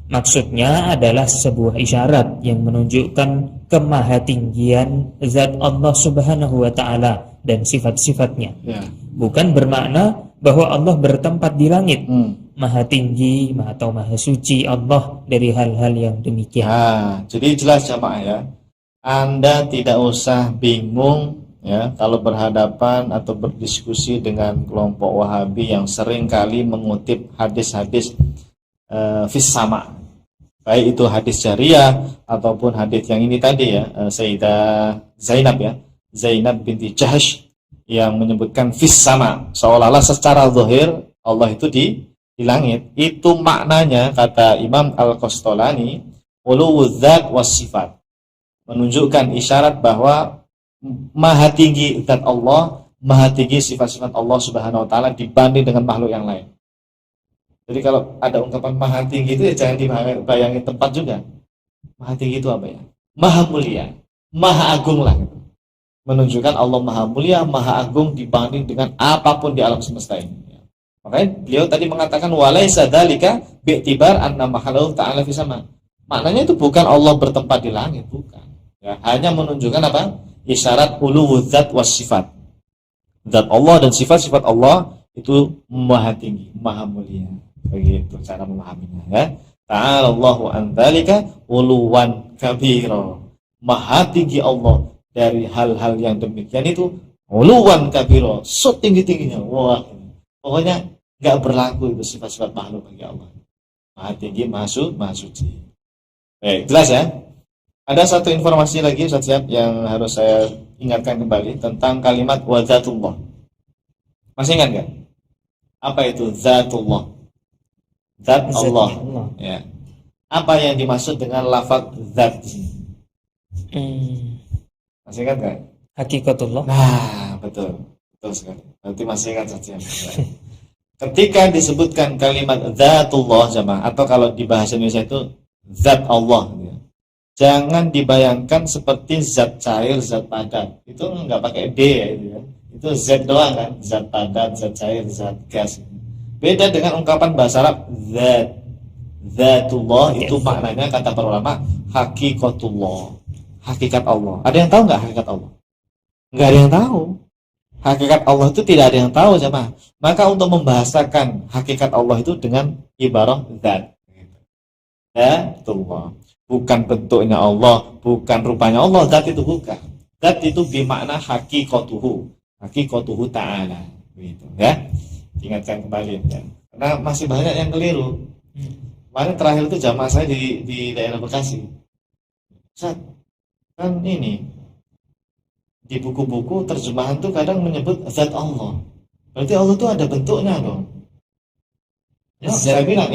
maksudnya adalah sebuah isyarat yang menunjukkan kemahatinggian zat Allah Subhanahu wa ta'ala dan sifat-sifatnya. ya. Bukan bermakna bahwa Allah bertempat di langit. Maha tinggi, atau maha suci Allah dari hal-hal yang demikian. Jadi jelas jamaah ya. Anda tidak usah bingung ya kalau berhadapan atau berdiskusi dengan kelompok Wahabi yang sering kali mengutip hadis-hadis fis sama. Baik itu hadis syariah ataupun hadis yang ini tadi ya, Sayyidah Zainab ya, Zainab binti Jahsh yang menyebutkan fis sama, seolah-olah secara zahir Allah itu di langit. Itu maknanya kata Imam Al-Qastolani uluwudz dzat was sifat, menunjukkan isyarat bahwa maha tinggi zat Allah, maha tinggi sifat-sifat Allah Subhanahu wa ta'ala dibanding dengan makhluk yang lain. Jadi kalau ada ungkapan maha tinggi itu ya jangan dibayangin tempat juga. Maha tinggi itu apa ya? Maha mulia, maha agung lah gitu. Menunjukkan Allah maha mulia, maha agung dibanding dengan apapun di alam semesta ini. Makanya beliau tadi mengatakan walaisa dzalika bi'tibar anna mahallahu ta'ala fis sama. Maknanya itu bukan Allah bertempat di langit, bukan. Ya, hanya menunjukkan apa? Isyarat uluwudz dzat was sifat. Zat Allah dan sifat-sifat Allah itu maha tinggi, maha mulia. Begitu cara memahaminya ya. Ta'ala Allahu an dzalika uluwan kabira. Maha tinggi Allah dari hal-hal yang demikian itu uluwan kabira, setinggi-tingginya. Wah, pokoknya enggak berlaku itu sifat-sifat makhluk bagi Allah. Maha tinggi, maha suci. Baik, jelas ya? Ada satu informasi lagi Ustaz Syihab yang harus saya ingatkan kembali tentang kalimat wa dzatullah. Masih ingat enggak? Apa itu dzatullah? Zat Allah. Ya. Apa yang dimaksud dengan lafaz zat? Masih ingat enggak? Hakikatullah. Nah, betul sekali. Berarti masih ingat saja. Ketika disebutkan kalimat Dzatullah jamaah, atau kalau di bahasa Indonesia itu Zat Allah, gitu. Jangan dibayangkan seperti zat cair, zat padat. Itu nggak pakai D ya, itu ya. Itu zat doang kan, zat padat, zat cair, zat gas. Beda dengan ungkapan bahasa Arab zat. Zatullah itu maknanya kata para ulama hakikatullah. Hakikat Allah. Ada yang tahu nggak hakikat Allah? Nggak ada yang tahu. Hakikat Allah itu tidak ada yang tahu jemaah. Maka untuk membahasakan hakikat Allah itu dengan ibarat zat. Zatullah. Bukan bentuknya Allah, bukan rupanya Allah, zat itu bukan. Zat itu bermakna hakikatuhu ta'ala. Gitu ya. Ingatkan kembali ya. Karena masih banyak yang keliru. Kemarin terakhir itu jamaah saya di daerah Bekasi. Zat, kan ini di buku-buku terjemahan tuh kadang menyebut zat Allah. Berarti Allah tuh ada bentuknya dong. Ya, saya bilang,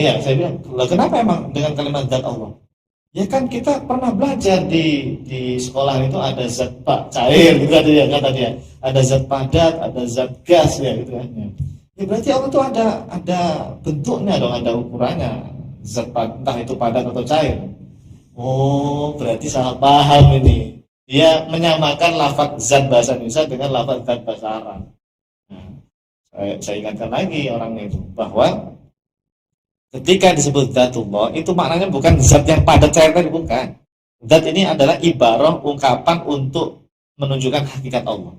"Lah kenapa emang dengan kalimat zat Allah?" Ya kan kita pernah belajar di sekolah itu ada zat cair gitu tadi ya, kata dia. Ada zat padat, ada zat gas ya gitu kan. Ya berarti Allah itu ada bentuknya dong, ada ukurannya. Zat entah itu padat atau cair. Oh, berarti salah paham ini. Dia menyamakan lafaz zat bahasa Indonesia dengan lafaz zat bahasa Arab. Nah, saya ingatkan lagi orang itu bahwa ketika disebut Dzatullah itu maknanya bukan zat yang padat cair tadi, bukan. Zat ini adalah ibarah ungkapan untuk menunjukkan hakikat Allah.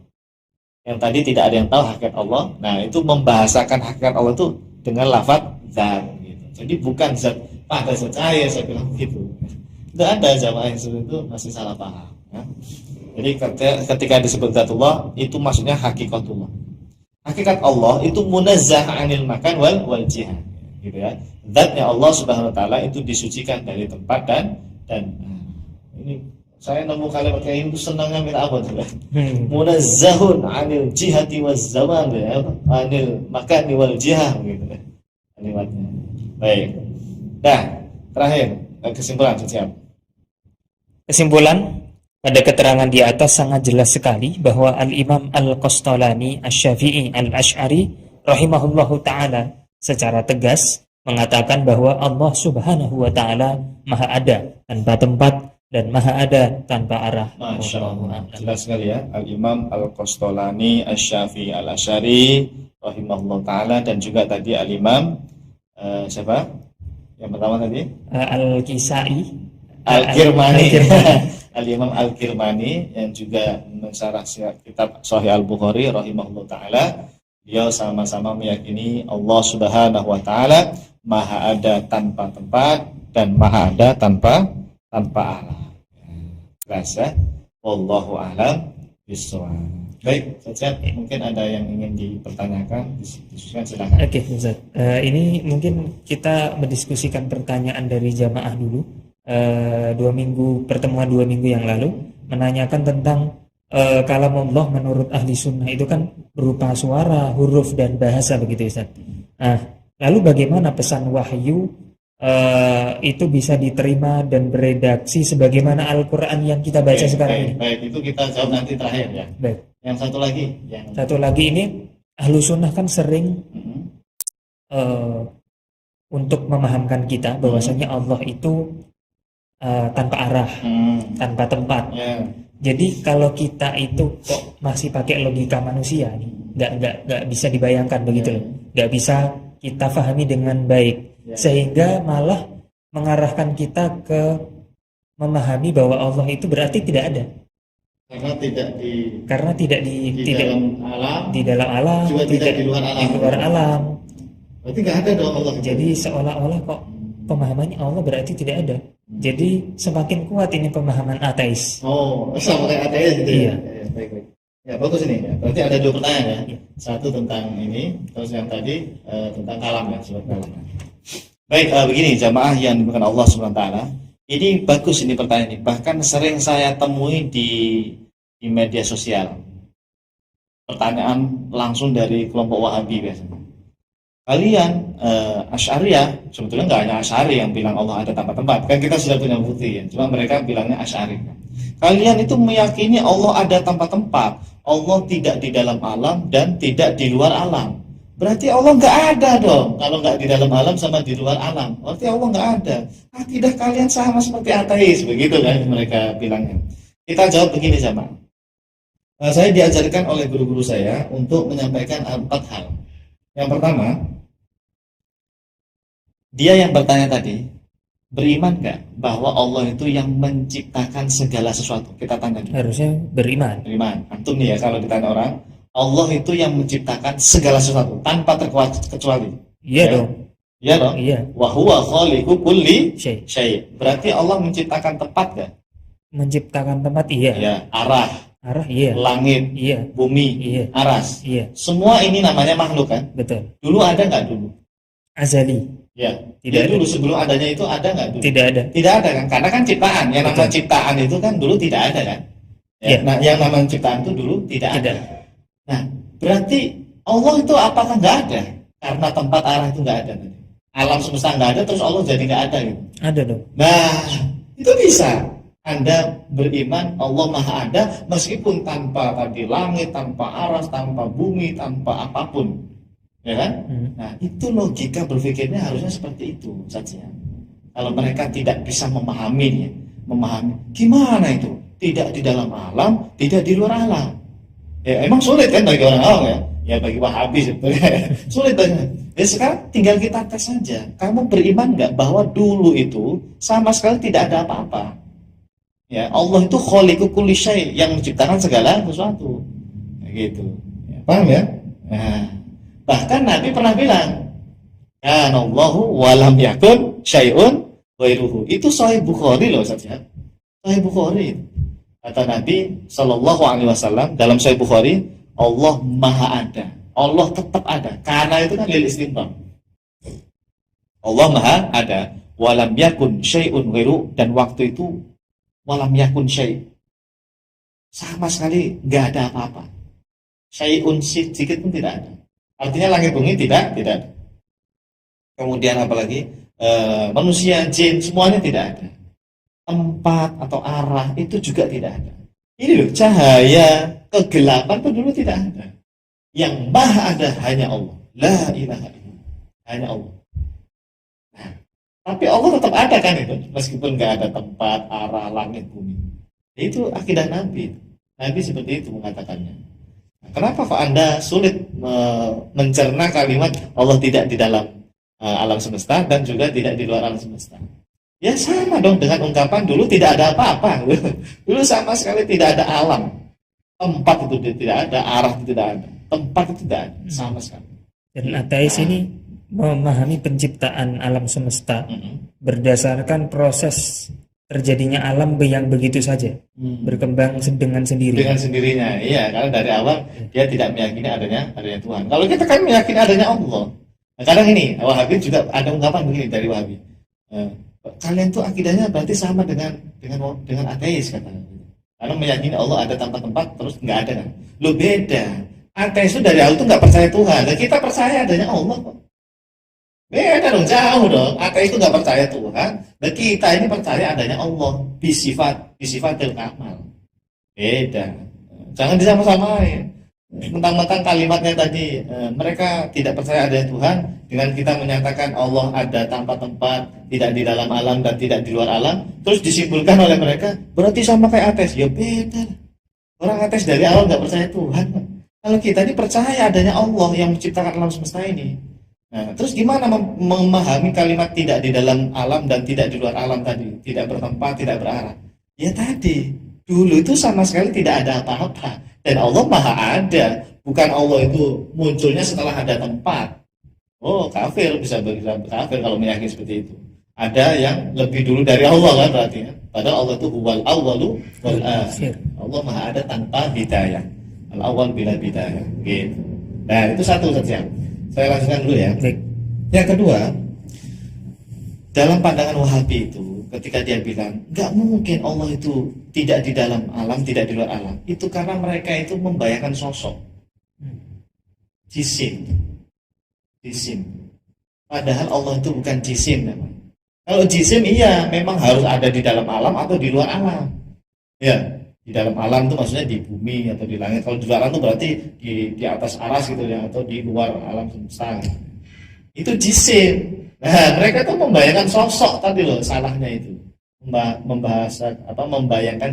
Yang tadi tidak ada yang tahu hakikat Allah. Nah, itu membahasakan hakikat Allah itu dengan lafaz zat gitu. Jadi bukan zat padat, zat cair, saya bilang gitu. Tidak ada jamaah yang seperti itu, masih salah paham ya. Jadi ketika disebut Dzatullah itu maksudnya hakikatullah. Hakikat Allah itu munazzah 'anil makan wal jihad gitu ya. Zatnya Allah Subhanahu wa taala itu disucikan dari tempat dan ini saya nemu kalimat kayak itu senangnya minta apa tuh. Munazzahun 'anil jihati waz zaman ya, 'anil makani wal jihad gitu ya. Kalimatnya. Baik. Nah, terakhir kesimpulan siap. Kesimpulan, pada keterangan di atas sangat jelas sekali bahwa Al-Imam Al-Qastalani Asy-Syafi'i Al-Asy'ari rahimahullahu ta'ala secara tegas mengatakan bahwa Allah Subhanahu wa ta'ala maha ada tanpa tempat dan maha ada tanpa arah. Masya Allah. Jelas sekali ya. Al-Imam Al-Qastalani Asy-Syafi'i Al-Asy'ari rahimahullahu ta'ala, dan juga tadi Al-Imam siapa? Yang pertama tadi? Al-Kisai Al-Kirmani. Al-Imam Al-Kirmani yang juga mensyarah kitab Sahih Al-Bukhari rahimahullah ta'ala. Beliau sama-sama meyakini Allah Subhanahu wa ta'ala maha ada tanpa tempat dan maha ada tanpa arah. Jelas ya? Wallahu a'lam bishawab. Baik, Ustaz, mungkin ada yang ingin dipertanyakan, diskusikan, silakan. Oke, Ustaz. Ini mungkin kita mendiskusikan pertanyaan dari jamaah dulu. Pertemuan 2 minggu yang lalu menanyakan tentang kalam Allah menurut ahli sunnah itu kan berupa suara, huruf dan bahasa begitu Ustaz. Nah, lalu bagaimana pesan wahyu itu bisa diterima dan beredaksi sebagaimana Al-Quran yang kita baca sekarang ini? Baik, itu kita jawab nanti terakhir ya. Baik. Yang satu lagi ini ahli sunnah kan sering untuk memahamkan kita bahwasanya Allah itu tanpa arah, tanpa tempat. Jadi kalau kita itu kok masih pakai logika manusia nih, nggak bisa dibayangkan begitu loh, nggak bisa kita pahami dengan baik, sehingga malah mengarahkan kita ke memahami bahwa Allah itu berarti tidak ada. Karena tidak di dalam alam, juga tidak di luar alam. Berarti nggak ada dong Allah. Jadi seolah-olah kok pemahamannya Allah berarti tidak ada. Jadi semakin kuat ini pemahaman ateis. Oh, sama kayak ateis gitu. Iya. Ya, baik. Ya, bagus ini ya. Berarti ada 2 pertanyaan ya. Iya. Satu tentang ini, terus yang tadi tentang kalam ya, sifat kalam. Baik, begini jamaah yang dimuliakan Allah Subhanahu wa taala. Ini bagus ini pertanyaan ini. Bahkan sering saya temui di media sosial. Pertanyaan langsung dari kelompok Wahabi biasanya. Kalian Asy'ariyah, sebetulnya nggak hanya Asy'ari yang bilang Allah ada tanpa tempat, kan kita sudah punya bukti ya. Cuma mereka bilangnya Asy'ari. Kalian itu meyakini Allah ada tanpa tempat, Allah tidak di dalam alam dan tidak di luar alam. berarti Allah nggak ada dong. Kalau nggak di dalam alam sama di luar alam, berarti Allah nggak ada. Akidah kalian sama seperti ateis, begitu kan mereka bilangnya. Kita jawab begini sama. Saya diajarkan oleh guru-guru saya untuk menyampaikan 4 hal. Yang pertama, dia yang bertanya tadi, beriman nggak bahwa Allah itu yang menciptakan segala sesuatu? Kita tanya dulu. Harusnya beriman. Beriman. Antum nih ya, kalau ditanya orang, Allah itu yang menciptakan segala sesuatu tanpa terkecuali. Iya Ya. dong. Iya dong. Iya. Wa huwa khaliqu kulli Syai. syai'. Berarti Allah menciptakan tempat nggak? Menciptakan tempat, iya. Ya, arah, Arah, iya. langit, Iya. bumi, Iya. aras. Iya. Semua ini namanya makhluk kan? Betul. Dulu ada nggak dulu? Azali. Ya. Tidak Ya, ada. dulu sebelum adanya itu ada nggak dulu? Tidak ada. Tidak ada kan? Karena kan ciptaan. Yang namanya Betul. ciptaan itu kan dulu tidak ada kan? Ya. Iya. Nah, yang namanya ciptaan itu dulu tidak ada. Tidak. Nah, berarti Allah itu apakah nggak ada? Karena tempat arah itu nggak ada. Alam semesta nggak ada, terus Allah jadi nggak ada gitu. Ada dong. Nah, itu bisa. Anda beriman Allah Maha Ada meskipun tanpa tadi langit, tanpa aras, tanpa bumi, tanpa apapun. Ya kan? Nah, itu logika berpikirnya harusnya seperti itu saja. Kalau mereka tidak bisa memahaminya, memahami gimana itu? Tidak di dalam alam, tidak di luar alam. Ya, emang sulit kan bagi orang awam ya? Ya bagi Wahabi sebetulnya sulit banget. Ya sekarang tinggal kita tes saja. Kamu beriman nggak bahwa dulu itu sama sekali tidak ada apa-apa? Ya, Allah itu khaliqu kulli syai', yang menciptakan segala sesuatu. Ya, gitu. Ya, paham ya? Nah, bahkan Nabi pernah bilang, "Kanallahu wa lam yakun syai'un ghairuhu." Itu Sahih Bukhari loh saja. Sahih Bukhari. Kata Nabi sallallahu alaihi wasallam dalam Sahih Bukhari, Allah Maha Ada. Allah tetap ada. Karena itu kan lil istinbam. Allah Maha Ada, wa lam yakun syai'un ghairu, dan waktu itu walam yakun syai', sama sekali nggak ada apa-apa. Syai'un sedikit pun tidak ada. Artinya langit bumi tidak ada. Kemudian apalagi manusia, jin, semuanya tidak ada. Tempat atau arah itu juga tidak ada. Ini loh, cahaya, kegelapan pun dulu tidak ada. Yang maha ada hanya Allah. La ilaha illallah. Hanya Allah. Nah, tapi Allah tetap ada kan itu, meskipun nggak ada tempat, arah, langit, bumi. Itu akidah Nabi. Nabi seperti itu mengatakannya. Nah, kenapa kok Anda sulit mencerna kalimat Allah tidak di dalam alam semesta dan juga tidak di luar alam semesta? Ya sama dong dengan ungkapan dulu tidak ada apa-apa. Dulu sama sekali tidak ada alam. Tempat itu tidak ada, arah itu tidak ada, tempat itu tidak ada, sama sekali. Dan ateis ini memahami penciptaan alam semesta berdasarkan proses terjadinya alam yang begitu saja berkembang dengan sendiri. Dengan sendirinya, iya. Karena dari awal dia tidak meyakini adanya Tuhan. Kalau kita kan meyakini adanya Allah. Nah, kadang ini Wahabi juga ada ungkapan begini dari Wahabi. Kalian tuh akidahnya berarti sama dengan ateis katanya. Karena meyakini Allah ada tanpa tempat terus nggak ada kan? Lo beda. Ateis itu dari awal tuh nggak percaya Tuhan. Dan kita percaya adanya Allah kok. Beda dong, jauh dong. Ateis itu nggak percaya Tuhan. Dan kita ini percaya adanya Allah. Bisifatil kamal. Beda. Jangan disama-samain. Mentang-mentang kalimatnya tadi, mereka tidak percaya adanya Tuhan, dengan kita menyatakan Allah ada tanpa tempat, tidak di dalam alam dan tidak di luar alam, terus disimpulkan oleh mereka berarti sama kayak ateis. Ya beda. Orang ateis dari awal nggak percaya Tuhan. Kalau kita ini percaya adanya Allah yang menciptakan alam semesta ini. Nah, terus gimana memahami kalimat tidak di dalam alam dan tidak di luar alam tadi, tidak bertempat, tidak berarah? Ya tadi, dulu itu sama sekali tidak ada apa-apa. Dan Allah Maha Ada, bukan Allah itu munculnya setelah ada tempat. Oh, kafir, bisa kafir kalau meyakini seperti itu. Ada yang lebih dulu dari Allah kan berarti ya. Padahal Allah itu huwal awwalu wal akhir. Allah Maha Ada tanpa bidayah. Al awwal bila bidayah. Gitu. Nah, itu satu saja. Saya lanjutkan dulu ya. Baik. Yang kedua, dalam pandangan Wahabi itu, ketika dia bilang nggak mungkin Allah itu tidak di dalam alam, tidak di luar alam, itu karena mereka itu membayangkan sosok jisim. Padahal Allah itu bukan jisim memang. Kalau jisim iya memang harus ada di dalam alam atau di luar alam. Ya, Di dalam alam itu maksudnya di bumi atau di langit. Kalau di luar alam itu berarti di atas aras gitu ya, atau di luar alam semesta. Itu jisim. Nah, mereka tuh membayangkan sosok tadi loh, salahnya itu. Membahas apa, membayangkan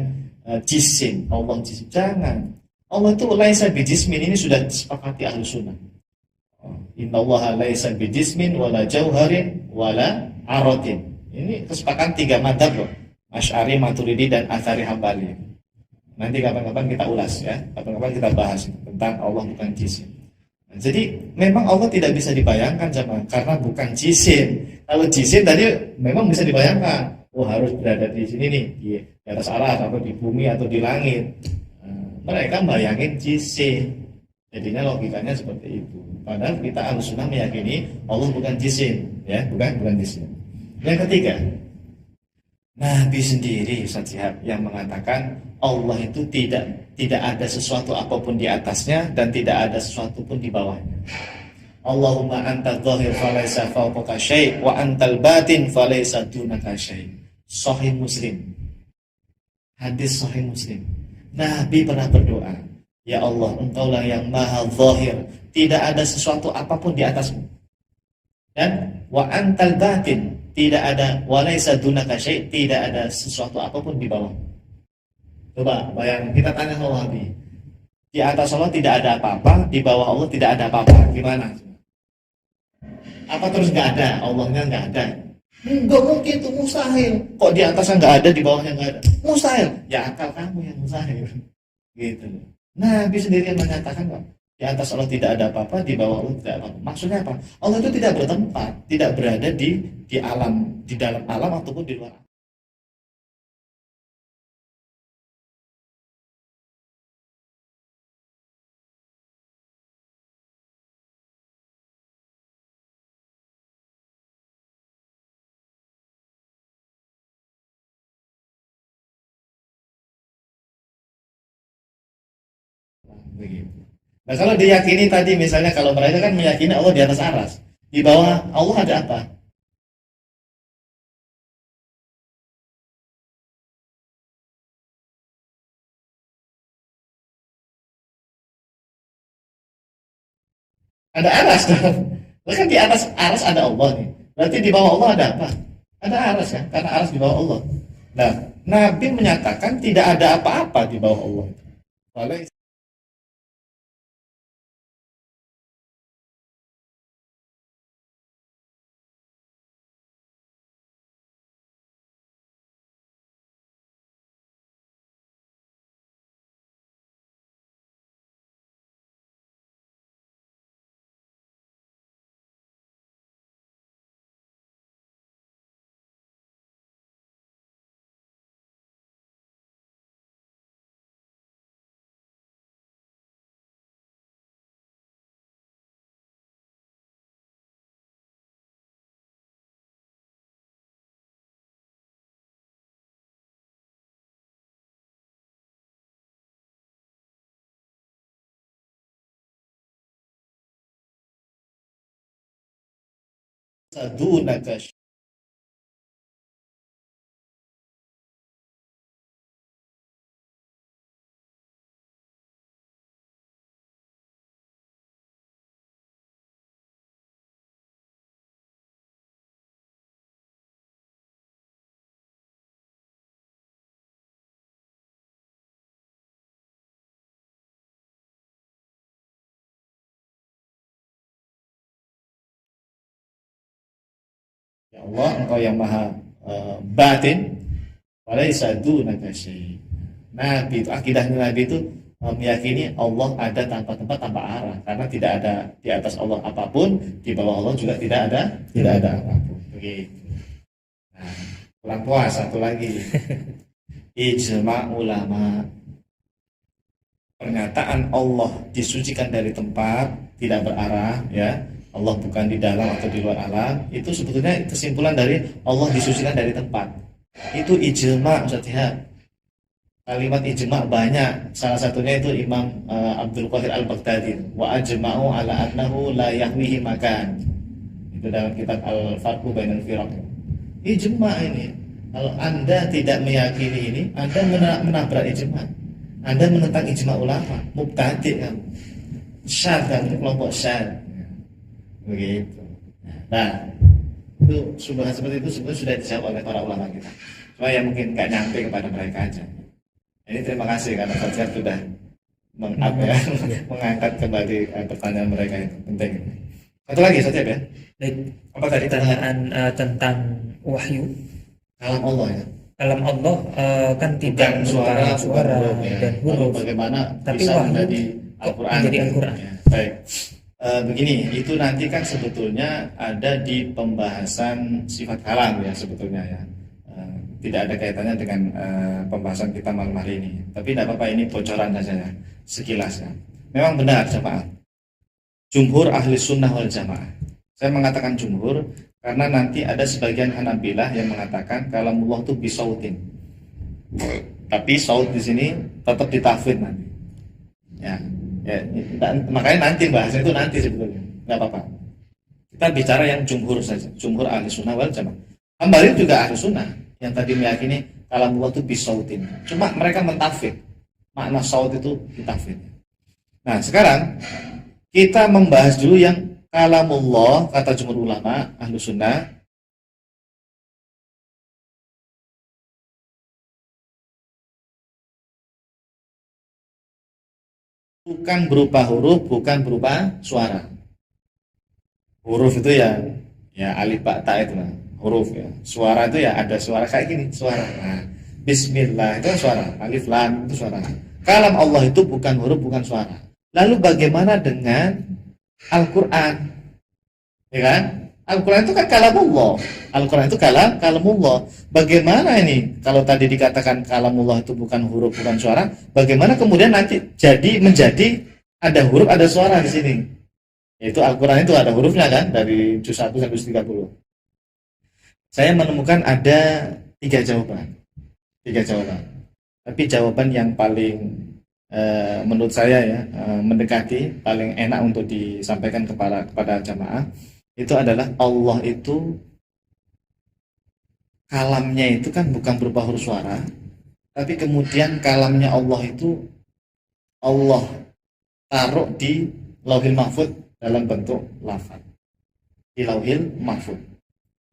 jisim, Allah jisim. Jangan. Allah itu laisa bijismin, ini sudah disepakati ahlu sunnah. Innallaha laisa bijismin wala jauharin wala arotin. Ini kesepakatan 3 madzhab loh. Asy'ari, Maturidi, dan Atsari Hambali. Nanti kapan-kapan kita ulas ya. Kapan-kapan kita bahas tentang Allah bukan jisim. Nah, jadi memang Allah tidak bisa dibayangkan sama, karena bukan jisim. Kalau jisim tadi memang bisa dibayangkan. Oh, harus berada di sini nih, di atas aras atau di bumi atau di langit. Mereka bayangin jisim. Jadinya logikanya seperti itu. Padahal kita Ahlussunnah meyakini Allah bukan jisim, ya, bukan jisim. Yang ketiga, Nabi sendiri Ustaz Syihab yang mengatakan Allah itu tidak ada sesuatu apapun di atasnya dan tidak ada sesuatu pun di bawahnya. Allahumma anta dzahir falaysa fawqaka syai' wa antal batin falaysa dunaka syai'. Sahih Muslim. Hadis Sahih Muslim. Nabi pernah berdoa, ya Allah, Engkaulah yang maha zahir, tidak ada sesuatu apapun di atasmu. Dan wa antal batin, tidak ada walaysa dunaka syai', tidak ada sesuatu apapun di bawah. Coba bayangin, kita tanya sama Nabi, di atas Allah tidak ada apa-apa, di bawah Allah tidak ada apa-apa, gimana? Apa terus nggak ada? Allahnya nggak ada? Nggak mungkin, itu mustahil. Kok di atasnya nggak ada, di bawahnya nggak ada? Mustahil. Ya akal kamu yang mustahil. Gitu. Nabi sendiri yang menyatakan, Pak, di atas Allah tidak ada apa-apa, di bawah Allah tidak ada apa-apa. Maksudnya apa? Allah itu tidak bertempat, tidak berada di alam, di dalam alam ataupun di luar alam. Begitu. Nah, kalau diyakini tadi misalnya, kalau mereka kan meyakini Allah di atas aras, di bawah Allah ada apa? Ada aras kan? Kan di atas aras ada Allah nih. Berarti di bawah Allah ada apa? Ada aras kan? Karena aras di bawah Allah. Nah, Nabi menyatakan tidak ada apa-apa di bawah Allah. Oleh sadunaka. Ya Allah, Engkau yang maha batin, walaysa dunaka syai'. Nabi itu, akidahnya Nabi itu meyakini Allah ada tanpa tempat, tanpa arah, karena tidak ada di atas Allah apapun, di bawah Allah juga tidak ada apapun. Begitu. Nah, kurang puas satu lagi. Ijma' ulama. Pernyataan Allah disucikan dari tempat, tidak berarah, ya. Allah bukan di dalam atau di luar alam, itu sebetulnya kesimpulan dari Allah disucikan dari tempat. Itu ijma' Ustaz Syihab. Kalimat ijma' banyak. Salah satunya itu Imam Abdul Qahir Al-Baghdadi, wa ajma'u ala annahu la yahwihi makan. Itu dalam kitab Al-Farqu Bainal Firaq. Ijma' ini. Kalau Anda tidak meyakini ini, Anda menabrak ijma'. Anda menentang ijma ulama, mubtadi' kamu. Syadz kamu, kelompok syadz. Begitu. Nah, itu subhat seperti itu sebenarnya sudah dijawab oleh para ulama kita. Cuma ya mungkin nggak nyampe kepada mereka aja. Ini terima kasih karena Fajar sudah mengangkat kembali pertanyaan mereka itu penting. Satu lagi saja ya. Baik. Apa tadi Pertanyaan tentang wahyu. Kalam Allah ya. Kalam Allah kan tidak Bukan suara suara ya. dan huruf. Bagaimana Tapi bisa wahyu menjadi kok Al-Quran? menjadi Al-Quran? Ya, baik. Begini, itu nanti kan sebetulnya ada di pembahasan sifat kalam ya sebetulnya ya. Tidak ada kaitannya dengan pembahasan kita malam hari ini. Tapi tidak apa-apa, ini bocoran saja ya, sekilas ya. Memang benar jamaah. Jumhur ahli sunnah wal jamaah. Saya mengatakan jumhur karena nanti ada sebagian Hanabilah yang mengatakan kalamullah itu bisautin. Tapi saut di sini tetap ditafsir nanti. Ya, makanya nanti bahasnya itu nanti sebetulnya. Nggak apa-apa. Kita bicara yang jumhur saja. Jumhur ahli sunnah wal jamaah. Kembali juga ahli sunnah yang tadi meyakini kalamullah itu bisautin. Cuma mereka mentafsir makna saut itu ditafsir. Nah, sekarang kita membahas dulu yang kalamullah, kata jumhur ulama ahlu sunnah, bukan berupa huruf, bukan berupa suara. Huruf itu ya alif ba ta itu lah, huruf ya. Suara itu ya ada suara kayak gini, suara. Nah, bismillah itu kan suara, alif lam itu suara. Kalam Allah itu bukan huruf, bukan suara. Lalu bagaimana dengan Al-Quran? Ya kan? Al-Quran itu kan kalamullah. Al-Quran itu kalamullah. Bagaimana ini? Kalau tadi dikatakan kalamullah itu bukan huruf, bukan suara, bagaimana kemudian nanti menjadi ada huruf, ada suara di sini? Yaitu Al-Quran itu ada hurufnya kan, dari juz 1 sampai juz 30. Saya menemukan ada 3 jawaban. Tapi jawaban yang paling menurut saya ya mendekati, paling enak untuk disampaikan kepada jamaah itu adalah Allah itu kalamnya itu kan bukan berupa huruf suara, tapi kemudian kalamnya Allah itu Allah taruh di Lauhil Mahfuz dalam bentuk lafaz di Lauhil Mahfuz.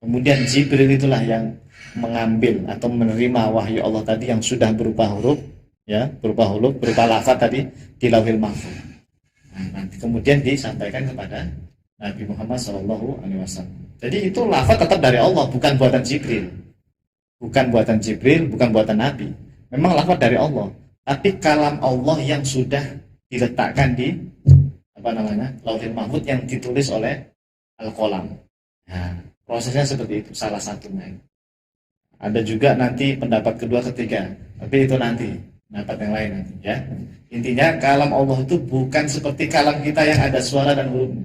Kemudian Jibril itulah yang mengambil atau menerima wahyu Allah tadi yang sudah berupa huruf ya, berupa lafaz tadi di Lauhil Mahfuz. Nah, nanti kemudian disampaikan kepada Nabi Muhammad SAW. Jadi itu lafaz tetap dari Allah, bukan buatan Jibril. Bukan buatan Nabi. Memang lafaz dari Allah, tapi kalam Allah yang sudah diletakkan di Lauhil Mahfuz yang ditulis oleh Al-Qalam. Nah, prosesnya seperti itu, salah satunya. Ada juga nanti pendapat kedua, ketiga, tapi itu nanti pendapat yang lain nanti ya. Intinya kalam Allah itu bukan seperti kalam kita yang ada suara dan hurufnya.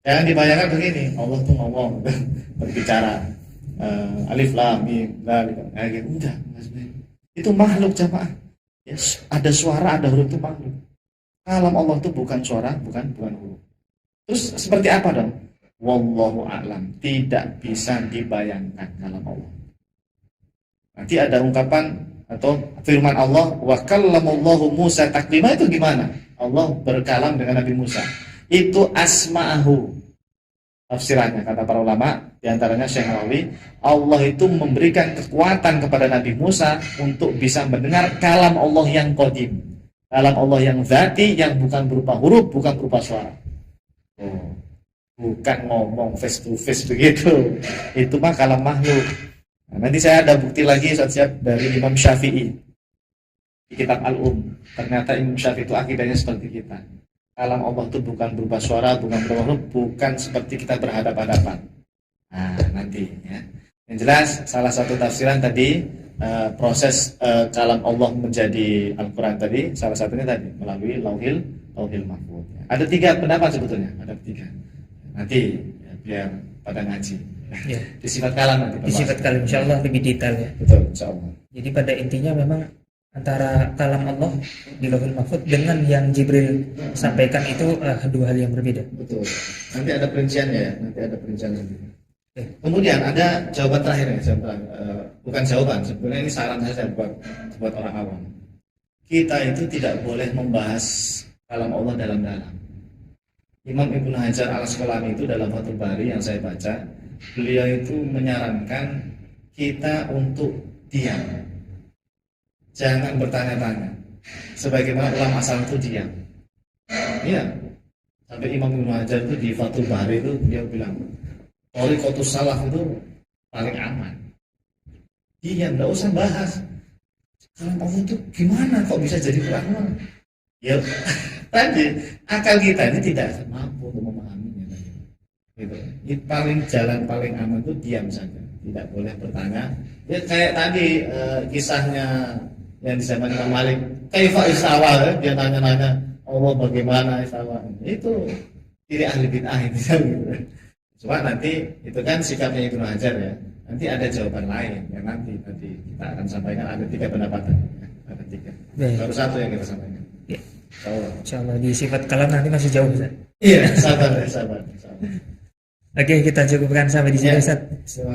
Jangan dibayangkan begini, Allah tuh ngomong berbicara alif lam mim gitu. Udah, itu makhluk jamaah. Yes, ada suara, ada huruf, itu makhluk. Kalam Allah itu bukan suara, bukan huruf. Terus seperti apa dong? Wallahu a'lam. Tidak bisa dibayangkan kalam Allah. Nanti ada ungkapan atau firman Allah, wa kallamallahu Musa taklima, itu gimana? Allah berkalam dengan Nabi Musa. Itu asma'ahu. Tafsirannya kata para ulama, diantaranya Syekh Nawawi, Allah itu memberikan kekuatan kepada Nabi Musa untuk bisa mendengar kalam Allah yang qadim, kalam Allah yang zati, yang bukan berupa huruf, bukan berupa suara. Bukan ngomong face to face begitu. Itu mah kalam makhluk. Nah, nanti saya ada bukti lagi siap dari Imam Syafi'i di kitab Al-Um. Ternyata Imam Syafi'i itu akidahnya seperti kita. Kalam Allah itu bukan berupa suara, bukan berupa huruf, bukan seperti kita berhadapan-hadapan. Nah, nanti ya. Yang jelas salah satu tafsiran tadi proses kalam Allah menjadi Al-Quran tadi, salah satunya tadi melalui Lauhil Mahfuz. Ada 3 pendapat sebetulnya, ada 3. Nanti ya, biar pada ngaji. Ya. Di sifat kalam nanti. Di sifat kalam insyaallah lebih detail ya. Betul, insyaallah. Jadi pada intinya memang antara kalam Allah di Lauhul Mahfuz dengan yang Jibril sampaikan itu 2 hal yang berbeda. Betul. Nanti ada perinciannya ya, Kemudian ada jawaban terakhir ya, bukan jawaban, sebenarnya ini saran saja buat orang awam. kita itu tidak boleh membahas kalam Allah dalam-dalam. Imam Ibnu Hajar al-Asqalani itu dalam Fathul Bari yang saya baca, beliau itu menyarankan kita untuk diam, jangan bertanya-tanya. Sebagaimana ulama salaf itu diam. Iya. Sampai Imam Ibnu Hajar itu di Fathul Bari itu dia bilang, thariqatus salaf itu paling aman. Diam, enggak usah bahas. Kalam Allah itu gimana kok bisa jadi Quran? Ya tadi akal kita ini tidak mampu untuk memahaminya tadi. Gitu. Jalan paling aman itu diam saja, tidak boleh bertanya. Ya kayak tadi kisahnya yang di zaman Imam Malik, kaifa istawa, dia nanya-nanya Allah bagaimana istawa. Itu tidak ahli bid'ah itu gitu. Cuma nanti itu kan sikapnya Ibnu Hajar ya. Nanti ada jawaban lain yang nanti kita akan sampaikan, ada 3 pendapatan. Ada 3. Baik. Baru 1 yang kita sampaikan. Ya. Insyaallah. Insyaallah di sifat kalam nanti masih jauh, Ustaz. Iya, sabar. Oke, kita cukupkan sampai di sini, Ya. Ustaz.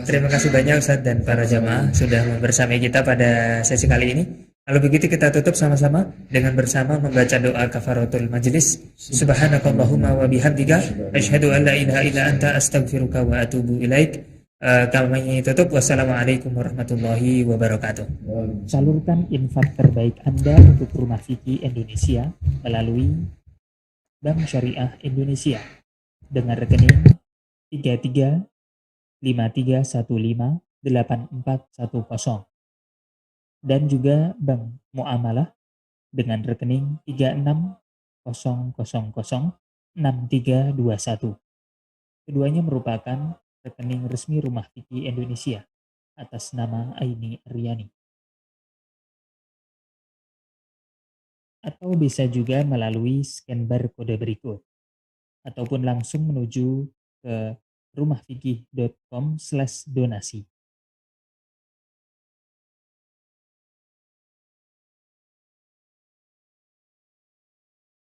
Terima kasih banyak Ustaz dan para jamaah sudah bersamai kita pada sesi kali ini. Kalau begitu kita tutup sama-sama dengan bersama membaca doa kafaratul majlis. Subhanakallahumma wa bihamdika asyhadu an la ilaha illa anta astaghfiruka wa atubu ilaik. Kami tutup. Wassalamualaikum warahmatullahi wabarakatuh. Salurkan infak terbaik Anda untuk Rumah Fikih Indonesia melalui Bank Syariah Indonesia dengan rekening 3353158410 dan juga Bank Muamalah dengan rekening 36006321. Keduanya merupakan rekening resmi Rumah Fikih Indonesia atas nama Aini Aryani. Atau bisa juga melalui scan barcode berikut ataupun langsung menuju ke rumahfikih.com/donasi.